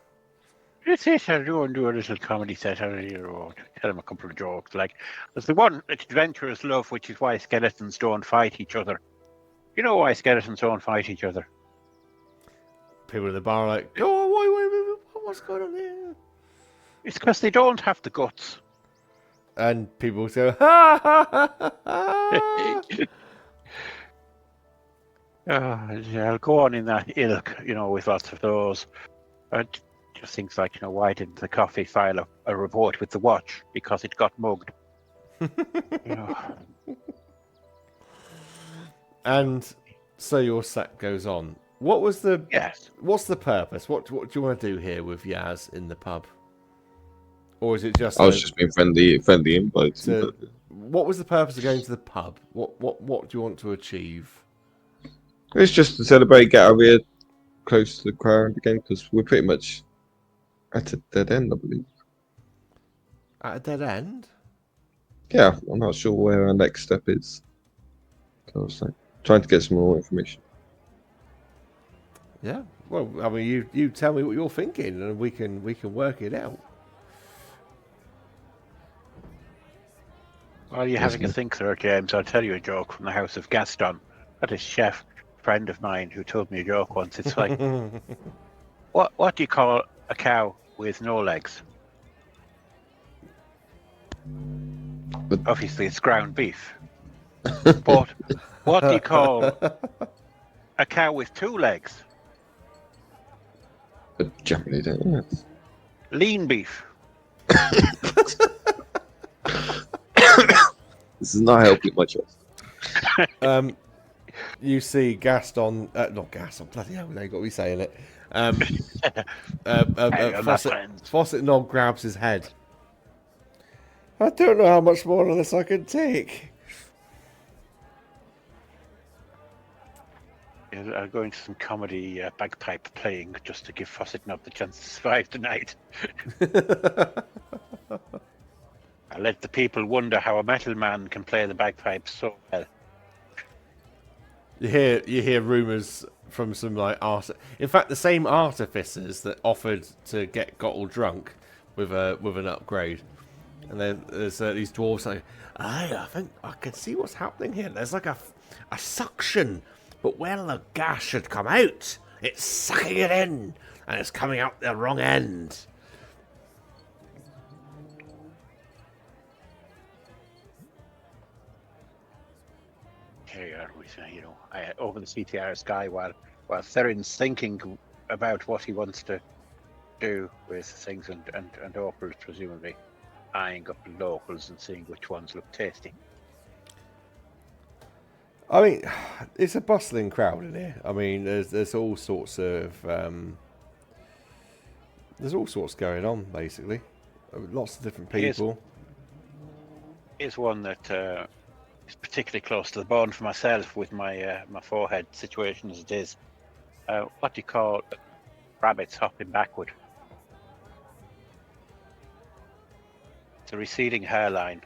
That's it. I'll do a little comedy set. I'll tell him a couple of jokes. Like, there's the one, it's adventurous love, which is why skeletons don't fight each other. You know why skeletons don't fight each other? People in the bar are like, oh, what's going on here? It's because they don't have the guts. And people go, ha, ha, ha, ha. I'll go on in that ilk, with lots of those. And just things like, why didn't the coffee file a report with the watch? Because it got mugged. And so your set goes on. What's the purpose? What do you want to do here with Yaz in the pub? Or is it just? I was just being friendly invites. What was the purpose of going to the pub? What do you want to achieve? It's just to celebrate, get our ear close to the crowd again, because we're pretty much at a dead end, I believe. At a dead end? Yeah, I'm not sure where our next step is. So I was trying to get some more information. Yeah. Well, I mean, you tell me what you're thinking, and we can work it out. While you're having a think there, James, I'll tell you a joke from the house of Gaston. That is chef friend of mine who told me a joke once. It's like, what do you call a cow with no legs? But Obviously, it's ground beef. But what do you call a cow with 2 legs? But generally don't know. Lean beef. This is not helping much. You see Gaston, not Gaston, bloody hell, they got to be saying it. Hey, my friends. Fawcett Nog grabs his head. I don't know how much more of this I can take. I'll go into some comedy bagpipe playing just to give Fawcett Knob the chance to survive the night. I let the people wonder how a metal man can play the bagpipes so well. You hear rumours from some like in fact, the same artificers that offered to get Gottle drunk with an upgrade, and then there's these dwarves like, I think I can see what's happening here. There's like a suction, but where the gas should come out, it's sucking it in, and it's coming out the wrong end. Here are we, over the CTR sky while Therin's thinking about what he wants to do with things, and Opal's presumably eyeing up the locals and seeing which ones look tasty. I mean, it's a bustling crowd in here. I mean, there's all sorts of there's all sorts going on basically. Lots of different people. Here's one that is particularly close to the bone for myself with my my forehead situation as it is. What do you call rabbits hopping backward? It's a receding hairline.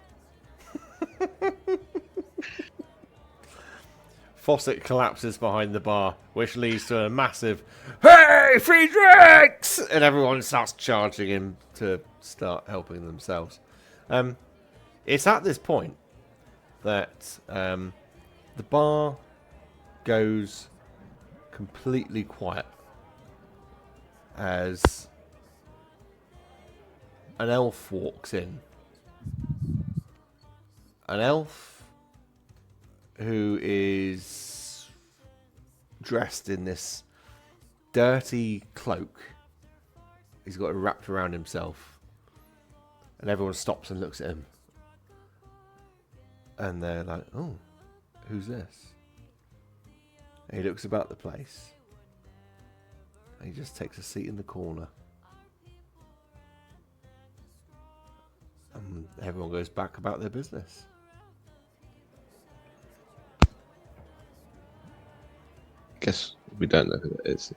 Fawcett collapses behind the bar, which leads to a massive "Hey, free drinks!" and everyone starts charging him to start helping themselves. It's at this point that the bar goes completely quiet as an elf walks in. An elf who is dressed in this dirty cloak. He's got it wrapped around himself. And everyone stops and looks at him. And they're like, oh, who's this? And he looks about the place. And he just takes a seat in the corner. And everyone goes back about their business. Guess we don't know who that is.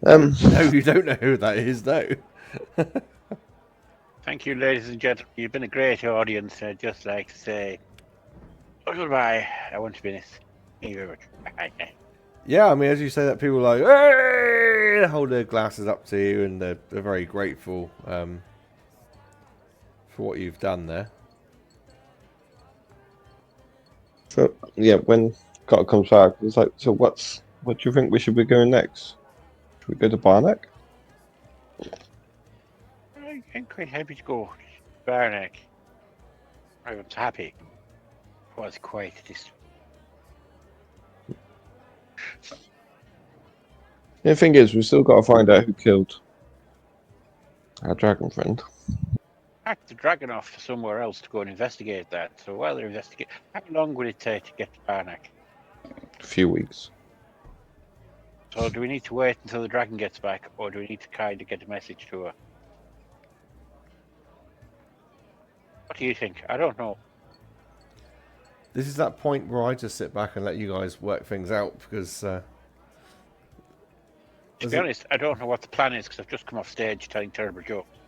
No, you don't know who that is, though. Thank you, ladies and gentlemen. You've been a great audience. I'd just like to say, goodbye. I want to be this. Thank you very much. Bye. Yeah, I mean, as you say that, people are like, hey! They hold their glasses up to you, and they're very grateful for what you've done there. So yeah, when Cotter comes back, it's like, so what do you think we should be going next? Should we go to Barnack? I'm quite happy to go to Barnack. I was happy. It was quite this. The thing is, we've still got to find out who killed our dragon friend. Pack the dragon off to somewhere else to go and investigate that. So while they're investigating, how long would it take to get to Barnack? A few weeks. So do we need to wait until the dragon gets back, or do we need to kind of get a message to her? What do you think? I don't know. This is that point where I just sit back and let you guys work things out, because... to be honest, I don't know what the plan is, because I've just come off stage telling terrible jokes.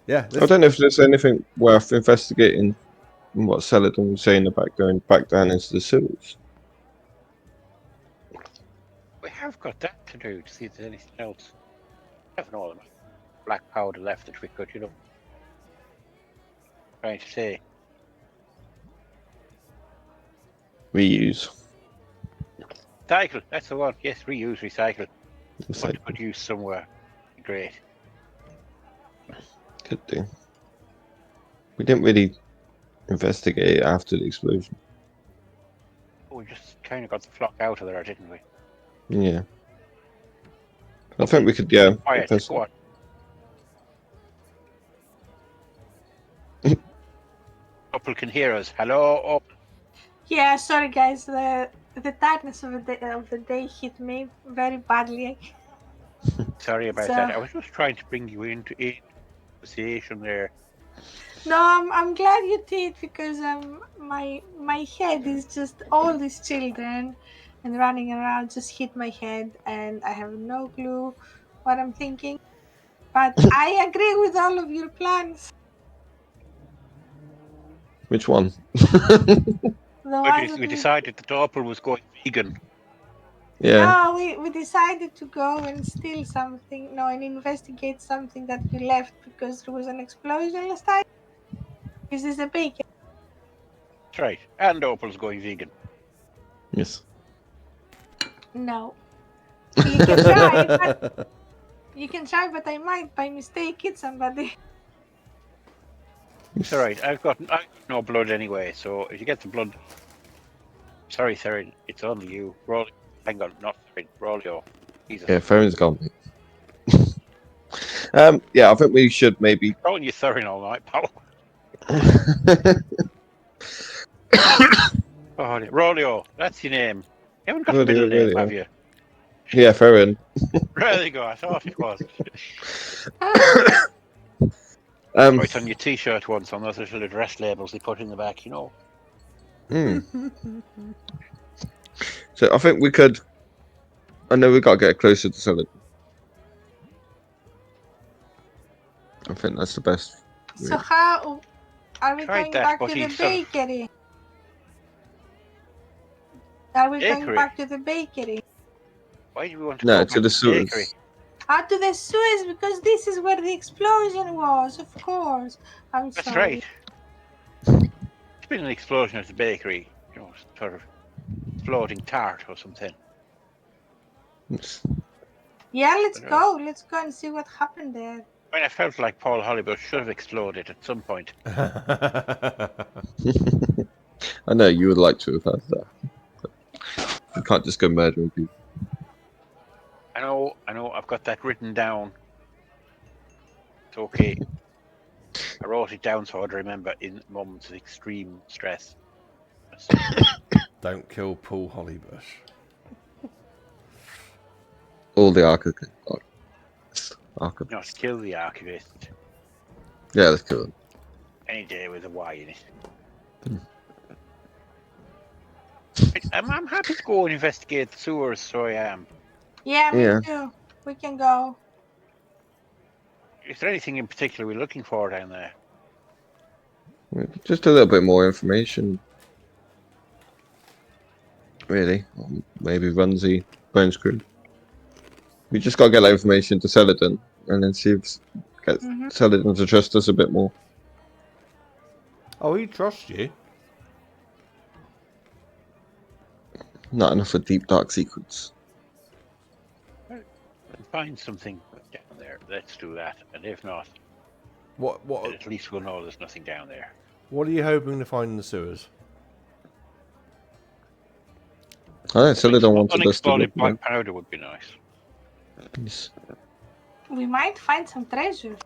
Yeah, I don't know if there's anything worth investigating in what Celadon was saying about going back down into the sewers. We have got that to do to see if there's anything else. I have all the black powder left that we could, trying to say. Reuse. Cycle, that's the one. Yes, reuse, recycle. It's What like, could use somewhere. Great. good thing. We didn't really investigate it after the explosion. We just kind of got the flock out of there, didn't we? Yeah. I think we could, yeah. Quiet, that's- go on. Opal can hear us. Hello, Opal. Yeah, sorry guys. The tiredness of the day hit me very badly. Sorry about So- that. I was just trying to bring you into a conversation there. No, I'm glad you did because my head is just all these children and running around just hit my head and I have no clue what I'm thinking. But I agree with all of your plans. Which one? The ones that We decided that Opal was going vegan. Yeah. No, we decided to go and steal something, no, and investigate something that we left because there was an explosion last time. This is a baker. That's right. And Opal's going vegan. Yes. No. You can try, but I might by mistake hit somebody. It's all right. I've got no blood anyway, so if you get the blood... Sorry, Theron, it's only you. Hang on, not Theron, Rolio. Jesus. Yeah, Theron's gone. Yeah, I think we should maybe. Calling you Theron all night, pal. Oh, Rolio, that's your name. You haven't got a middle name, Rolio. have you? Yeah, Theron. There you go, I thought it was. Um, Oh, it's on your t-shirt once, on those little address labels they put in the back, you know. So I think we could. I know we got to get closer to Solid. I think that's the best. So how are we Tried going that, back but to he the sort of- bakery? Are we going Bakery? back to the bakery? Why do we want to No, go to back the bakery? sewers. Ah, to the Suez because this is where the explosion was. Of course. I'm That's sorry. right. It's been an explosion at the bakery, you know, sort of exploding tart or something. Yes. Yeah, let's But, go. Let's go and see what happened there. I mean, I felt like Paul Hollywood should have exploded at some point. I know you would like to have had that. But you can't just go murdering people. I know, I've got that written down. It's okay. I wrote it down so I'd remember in moments of extreme stress. Don't kill Paul Hollybush. All the archivist. Not to kill the archivist. Yeah, let's kill him. Any day with a Y in it. Hmm. I'm happy to go and investigate the sewers, so I am. Yeah, me Yeah. too. We can go. Is there anything in particular we're looking for down there? Just a little bit more information. Really. Maybe Runzy, Bones Crew. We just got to get that information to Celadon and then see if get Celadon to trust us a bit more. Oh, he trusts you. Not enough for deep dark secrets. Find something down there. Let's do that. And if not, What at least we'll know there's nothing down there. are you hoping to find in the sewers? I know Celadon wanted us to Unexploded look. black powder would be nice. Yes. We might find some treasure.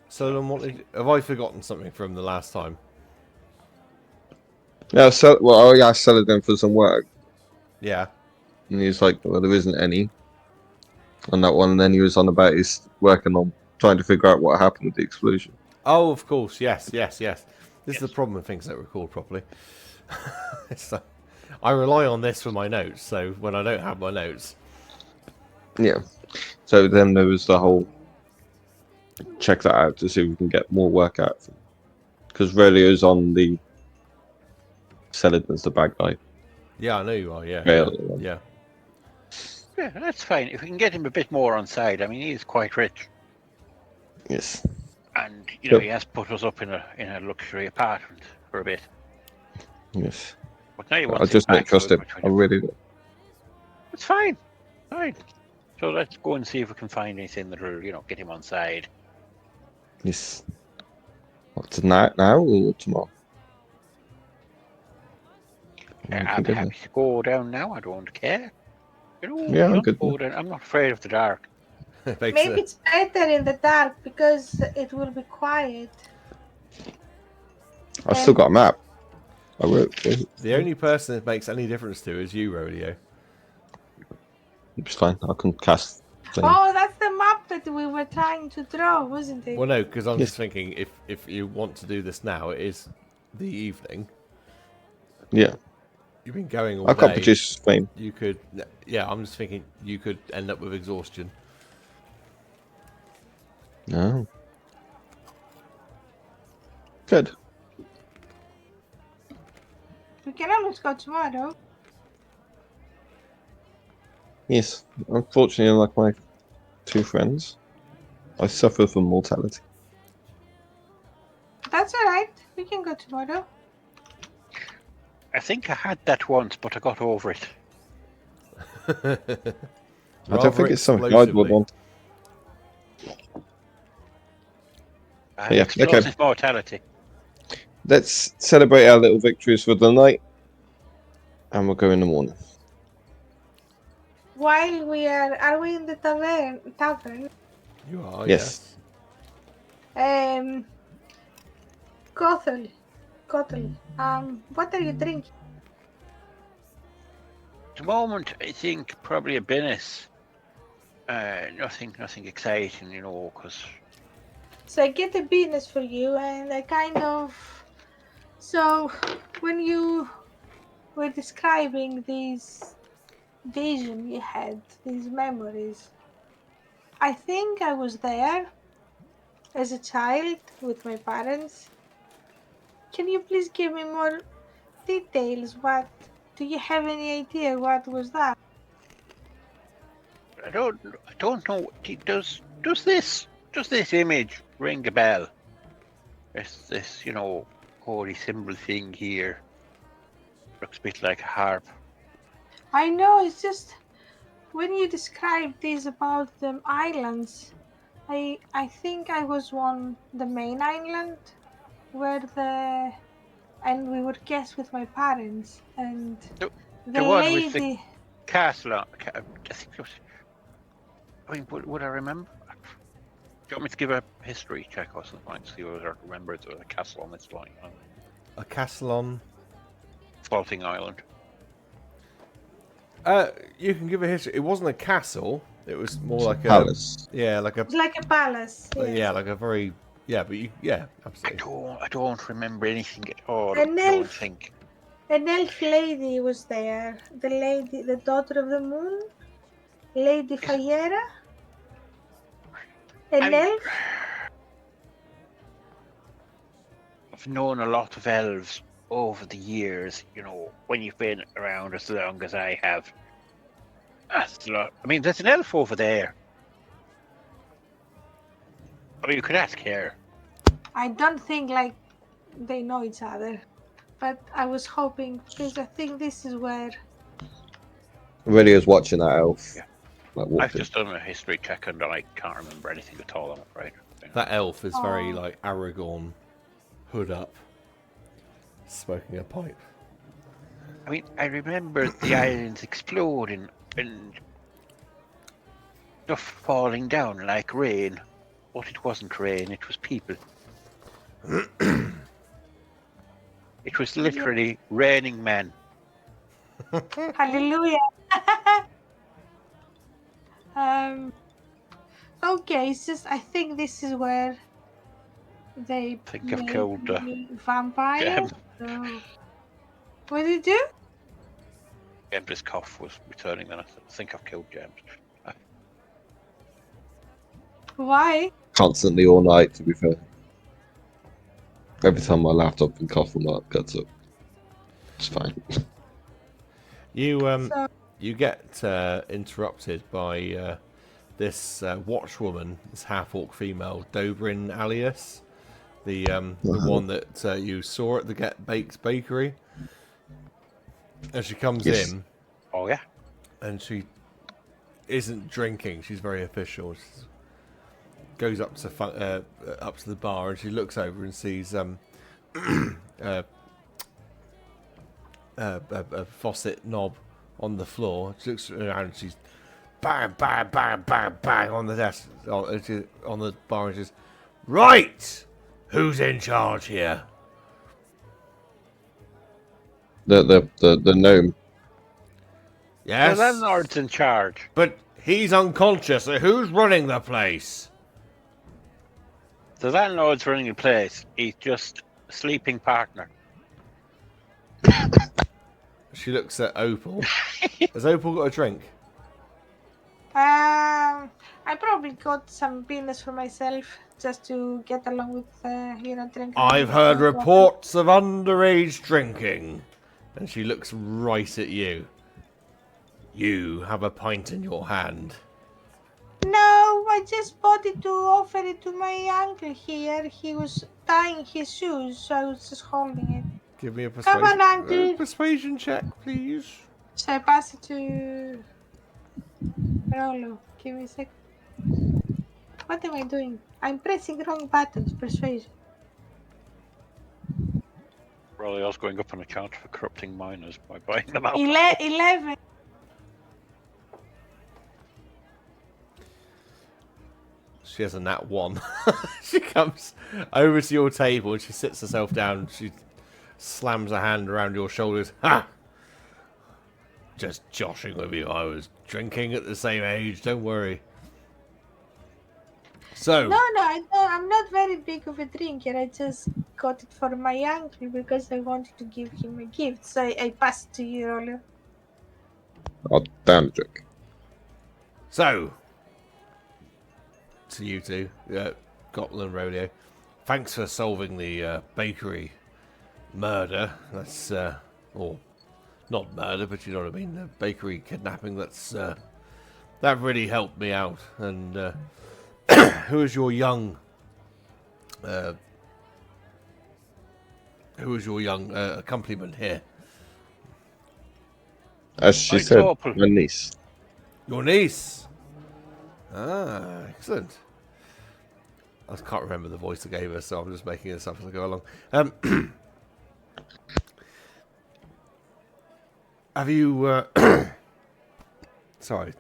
So then have I forgotten something from the last time? Yeah, well, I asked Celadon for some work, Yeah. and he was like, "Well, there isn't any on that one." And then he was on about he's working on trying to figure out what happened with the explosion. Oh, of course. Yes. This is the problem with things that record properly. So, I rely on this for my notes, so when I don't have my notes... Yeah. So then there was the whole check that out to see if we can get more work out of him. Because Relio's on the Celadon's the bad guy. Yeah, I know you are, yeah. Yeah. Yeah, that's fine. If we can get him a bit more on side. I mean, he's quite rich. Yes. And, you know, Yep. he has put us up in a luxury apartment for a bit. Yes. But now he I wants just it don't back, trust so him. I really don't. It's fine. Fine. So let's go and see if we can find anything that will, you know, get him on side. Yes. What, tonight now or tomorrow? I'm happy to go down now. I don't care. You know, Yeah, I'm don't good. go down. I'm not afraid of the dark. It makes Maybe it's better in the dark because it will be quiet. I've still And got a map. I wrote it. the only person it makes any difference to is you, Rodeo. It's fine. I can cast flame. oh, that's the map that we were trying to draw, wasn't it? Well, no, because I'm Yes. just thinking if you want to do this now, it is the evening. Yeah, You've been going all I can't day. produce flame. You could, yeah. I'm just thinking you could end up with exhaustion. No. Good. We can always go tomorrow. Yes. Unfortunately, like my two friends, I suffer from mortality. That's alright. We can go tomorrow. I think I had that once, but I got over it. I don't think it's something I'd explosively. want. Yeah, okay. Explosive mortality. Let's celebrate our little victories for the night, and we'll go in the morning. While are we in the tavern? You are, Yes. Um, Gothel, what are you drinking? At the moment, I think probably a Guinness. Nothing exciting, you know, because So I get a business for you, and I kind of. So when you were describing these vision you had, these memories, I think I was there as a child with my parents. Can you please give me more details? What do you have any idea what was that? I don't know. Does this image ring a bell? This holy symbol thing here looks a bit like a harp. I know it's just when you described this about the islands, I think I was on the main island where and we were guests with my parents and The the one with the lady. castle. I think it was. I mean, would I remember? Do you want me to give a history check or something to see whether I remember the castle on this line? A castle on. Floating island. You can give a history. It wasn't a castle. It was more like a Palace. Yeah, like a It's like a palace. yeah, like a very but absolutely. I don't remember anything at all. An I don't elf. think. An elf lady was there. The daughter of the moon, Lady Fayera. An elf. I've known a lot of elves over the years. You know, when you've been around as long as I have. That's a lot. I mean, there's an elf over there. I mean, you could ask her. I don't think like they know each other, but I was hoping because I think this is where. Radio's watching that elf. Yeah. Like I've walking. just done a history check and I can't remember anything at all, I'm afraid. That elf is very Oh. like Aragorn, hood up, smoking a pipe. I mean, I remember the islands exploding and stuff falling down like rain. But it wasn't rain, it was people. It was literally raining men. Hallelujah. Okay, it's just I think this is where they Think I've made killed me vampire. Gem. So, what did you do? Gem's cough was returning then. I think I've killed James. Why? Constantly all night, to be fair. Every time my laptop and cough will not cuts up. It's fine. You So, you get interrupted by this watchwoman, this half-orc female, Dobrin Alias, the one that you saw at the Get Baked Bakery. And she comes Yes. in, Oh yeah? and she isn't drinking. She's very official. goes up to the bar, and she looks over and sees a faucet knob on the floor. She looks around and she's bang, bang, bang, bang, bang on the desk, on the bar, and she's right. Who's in charge here? The gnome. Yes. The landlord's in charge. But he's unconscious, so who's running the place? The landlord's running the place. He's just a sleeping partner. She looks at Opal. Has Opal got a drink? I probably got some Guinness for myself just to get along with, drinking. I've heard reports of underage drinking. And she looks right at you. You have a pint in your hand. No, I just bought it to offer it to my uncle here. He was tying his shoes, so I was just holding it. Give me a Come on, uncle. persuasion check, please. So I pass it to Rolo. Give me a sec. What am I doing? I'm pressing wrong buttons. Persuasion. Probably I was going up on a charge for corrupting minors by buying them out. 11. She has a nat 1. She comes over to your table and she sits herself down. She slams her hand around your shoulders. Ha! Just joshing with you. I was drinking at the same age. Don't worry. So. No, I'm not very big of a drinker. I just got it for my uncle because I wanted to give him a gift. So I passed to you, Rolo. Oh, damn drink. So. To you two, Gotland and Rodeo. Thanks for solving the bakery murder. That's or not murder, but you know what I mean. The bakery kidnapping. That really helped me out. And who is your young accompaniment here? As she said, my niece. Your niece. Ah, excellent. I can't remember the voice I gave her, so I'm just making this up as I go along. Have you... Sorry.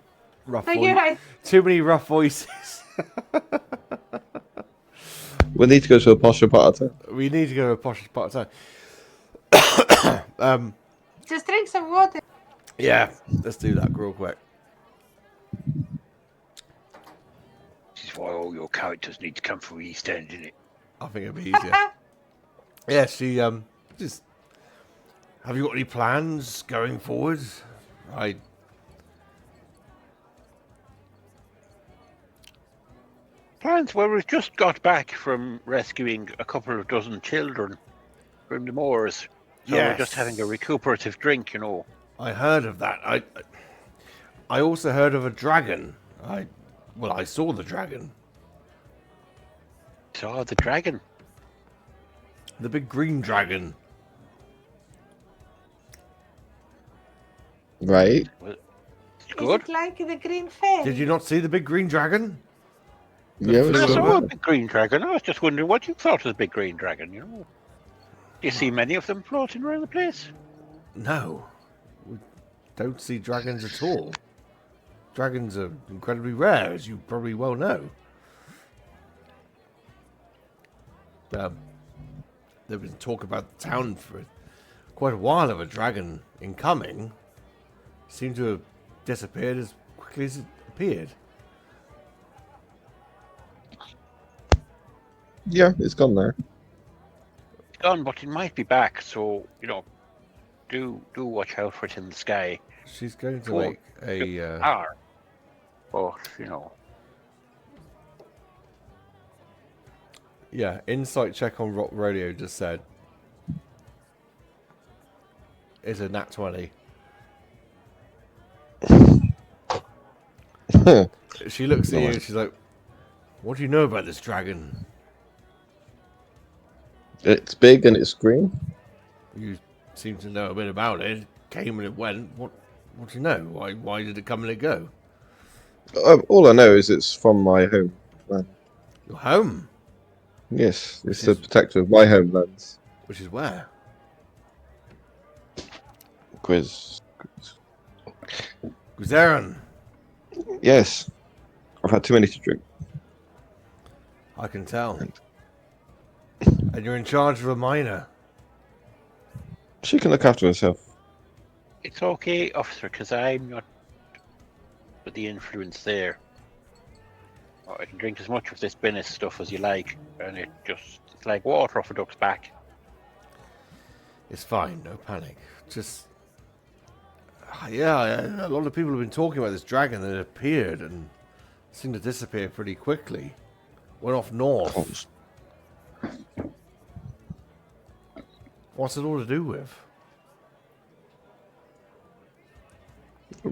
Rough voice. Right. Too many rough voices. We need to go to a posher part of town. We need to go to a posh part of town. Just drink some water. Yeah, let's do that real quick. This is why all your characters need to come from East End, isn't it? I think it'd be easier. Yeah, she just. Have you got any plans going forward? Plans? Well, we've just got back from rescuing a couple of dozen children from the moors. So we're just having a recuperative drink, you know. I heard of that. I also heard of a dragon. I saw the dragon. Saw the dragon? The big green dragon. Right. Well, it's Is good. it like the green fairy? Did you not see the big green dragon? Yeah, flew I over. saw a big green dragon. I was just wondering what you thought of the big green dragon, you know. Do you see many of them floating around the place? No. We don't see dragons at all. Dragons are incredibly rare, as you probably well know. There was talk about the town for quite a while of a dragon incoming. Seemed to have disappeared as quickly as it appeared. Yeah, it's gone there. It's gone, but it might be back. So you know, do watch out for it in the sky. She's going to Cool. make a... But you know, Yeah, insight check on Rock Radio just said. Is a nat 20. She looks at you and she's like, what do you know about this dragon? It's big and it's green. You seem to know a bit about it. It came and it went. What do you know? Why did it come and it go? All I know is it's from my home. Your home, Yes, Which it's the is- protector of my homelands. which is where? Quiz. Guzeran. Yes, I've had too many to drink. I can tell. And you're in charge of a miner. She can look after herself. It's okay, officer, because I'm not with the influence there. Oh, I can drink as much of this Guinness stuff as you like, and it's like water off a duck's back. It's fine, no panic. Just. Yeah, a lot of people have been talking about this dragon that appeared and seemed to disappear pretty quickly. Went off north. What's it all to do with?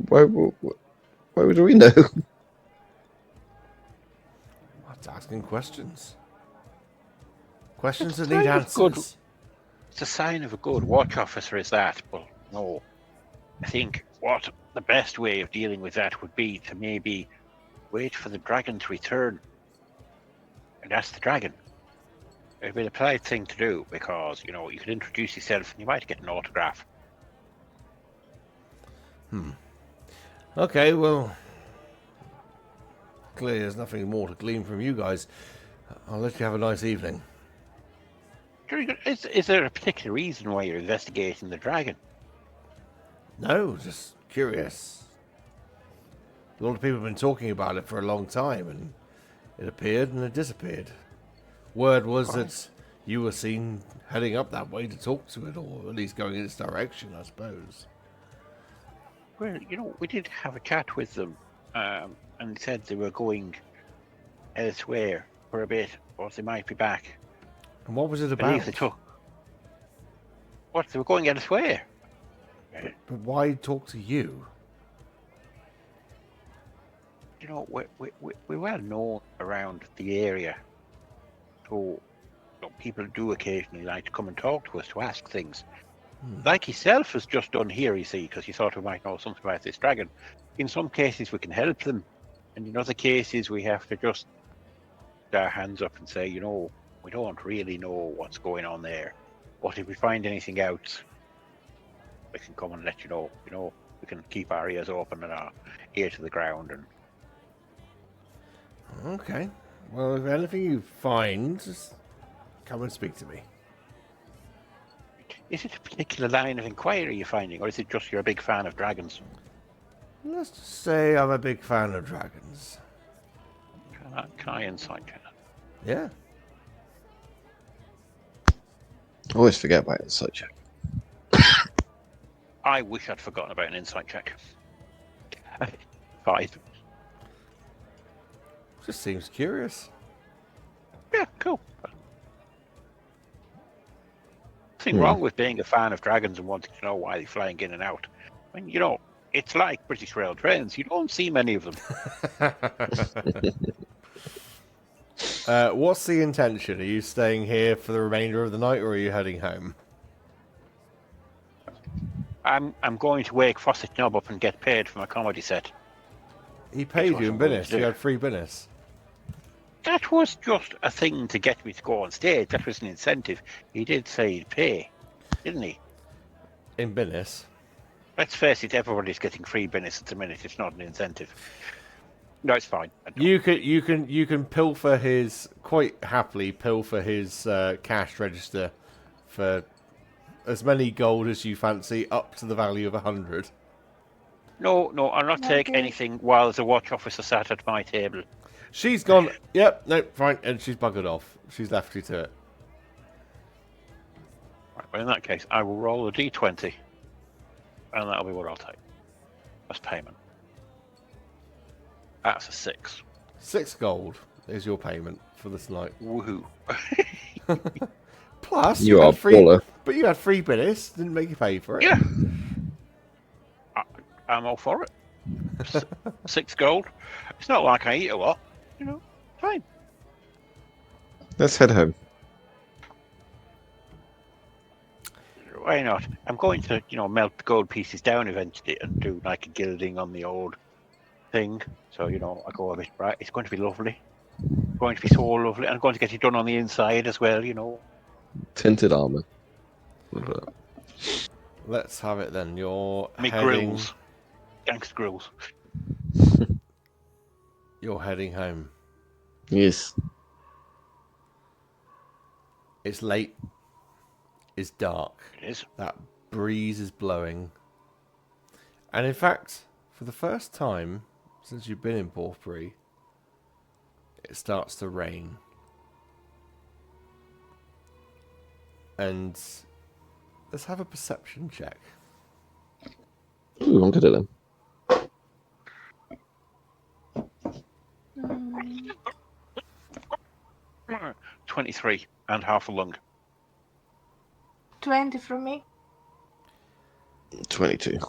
Why would we know? That's asking questions. Questions that It's a need sign of good- answers. It's a sign of a good watch officer, is that? Well, no. I think what the best way of dealing with that would be to maybe wait for the dragon to return and ask the dragon. It'd be the polite thing to do because, you know, you could introduce yourself and you might get an autograph. Okay, well. Clearly there's nothing more to glean from you guys. I'll let you have a nice evening. Is there a particular reason why you're investigating the dragon? No, just curious. A lot of people have been talking about it for a long time, and it appeared and it disappeared. Word was that you were seen heading up that way to talk to it, or at least going in its direction, I suppose. Well, you know, we did have a chat with them, and said they were going elsewhere for a bit, or they might be back. And what was it I believe about? they took. What, they were going elsewhere? But why talk to you? You know, we're well known around the area. So, you know, people do occasionally like to come and talk to us to ask things. Like yourself has just done here, you see, because you thought we might know something about this dragon. In some cases, we can help them. And in other cases, we have to just put our hands up and say, you know, we don't really know what's going on there. But if we find anything out, we can come and let you know. You know, we can keep our ears open and our ear to the ground. And Okay. Well, if anything you find, just come and speak to me. is it a particular line of inquiry you're finding, or is it just you're a big fan of dragons? Let's just say I'm a big fan of dragons. Can I insight check? Yeah. I always forget about it. Such a I wish I'd forgotten about an insight check. 5. Just seems curious. Yeah, cool. Nothing wrong with being a fan of dragons and wanting to know why they're flying in and out. I mean, you know, it's like British Rail trains. You don't see many of them. What's the intention? Are you staying here for the remainder of the night, or are you heading home? I'm going to wake Fawcett Knob up and get paid for my comedy set. He paid what you in I'm going Binnis. to do. You had free Binnis. That was just a thing to get me to go on stage. That was an incentive. He did say he'd pay, didn't he? In Binnis. Let's face it, everybody's getting free business at the minute. It's not an incentive. No, it's fine. You can pilfer his quite happily pilfer his cash register for as many gold as you fancy, up to the value of 100. No, I'll not take Okay. anything while the watch officer sat at my table. She's gone. Yep, no, fine, and she's buggered off. She's left you to it. Right, well, in that case, I will roll a d20, and that'll be what I'll take as payment. That's a 6. 6 gold is your payment for this night. Woohoo! Plus, You had are free, baller. but you had free Binnis. Didn't make you pay for it. Yeah, I'm all for it. 6 gold. It's not like I eat a lot, you know. Fine. Let's head home. Why not? I'm going to, you know, melt the gold pieces down eventually and do like a gilding on the old thing. So, you know, I go a bit bright. It's going to be lovely. Going going to be so lovely. I'm going to get it done on the inside as well, you know. Tinted armor. Look at that. Let's have it then. You're Make heading. grills. Gangster grills. You're heading home. Yes. It's late. It's dark. It is. That breeze is blowing. And in fact, for the first time since you've been in Porth Bre, it starts to rain. And let's have a perception check. Ooh, I'm good at them. 23 and half a lung. 20 from me. 22.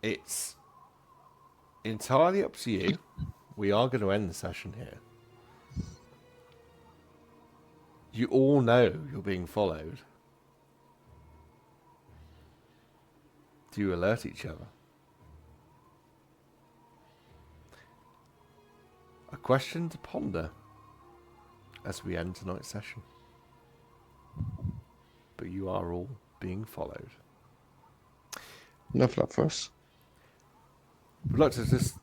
It's entirely up to you. We are going to end the session here. You all know you're being followed. Do you alert each other? A question to ponder as we end tonight's session. But you are all being followed. Enough of that for us. We'd like to just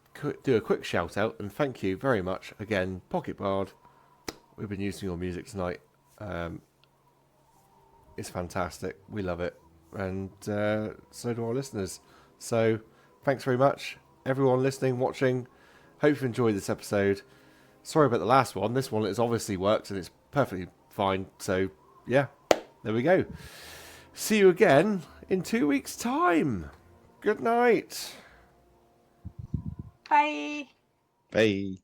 do a quick shout out and thank you very much again, Pocket Bard. We've been using your music tonight. It's fantastic. We love it. And so do our listeners. So thanks very much, everyone listening, watching. Hope you enjoyed this episode. Sorry about the last one. This one has obviously worked and it's perfectly fine. So yeah, there we go. See you again in 2 weeks' time. Good night. Bye. Bye.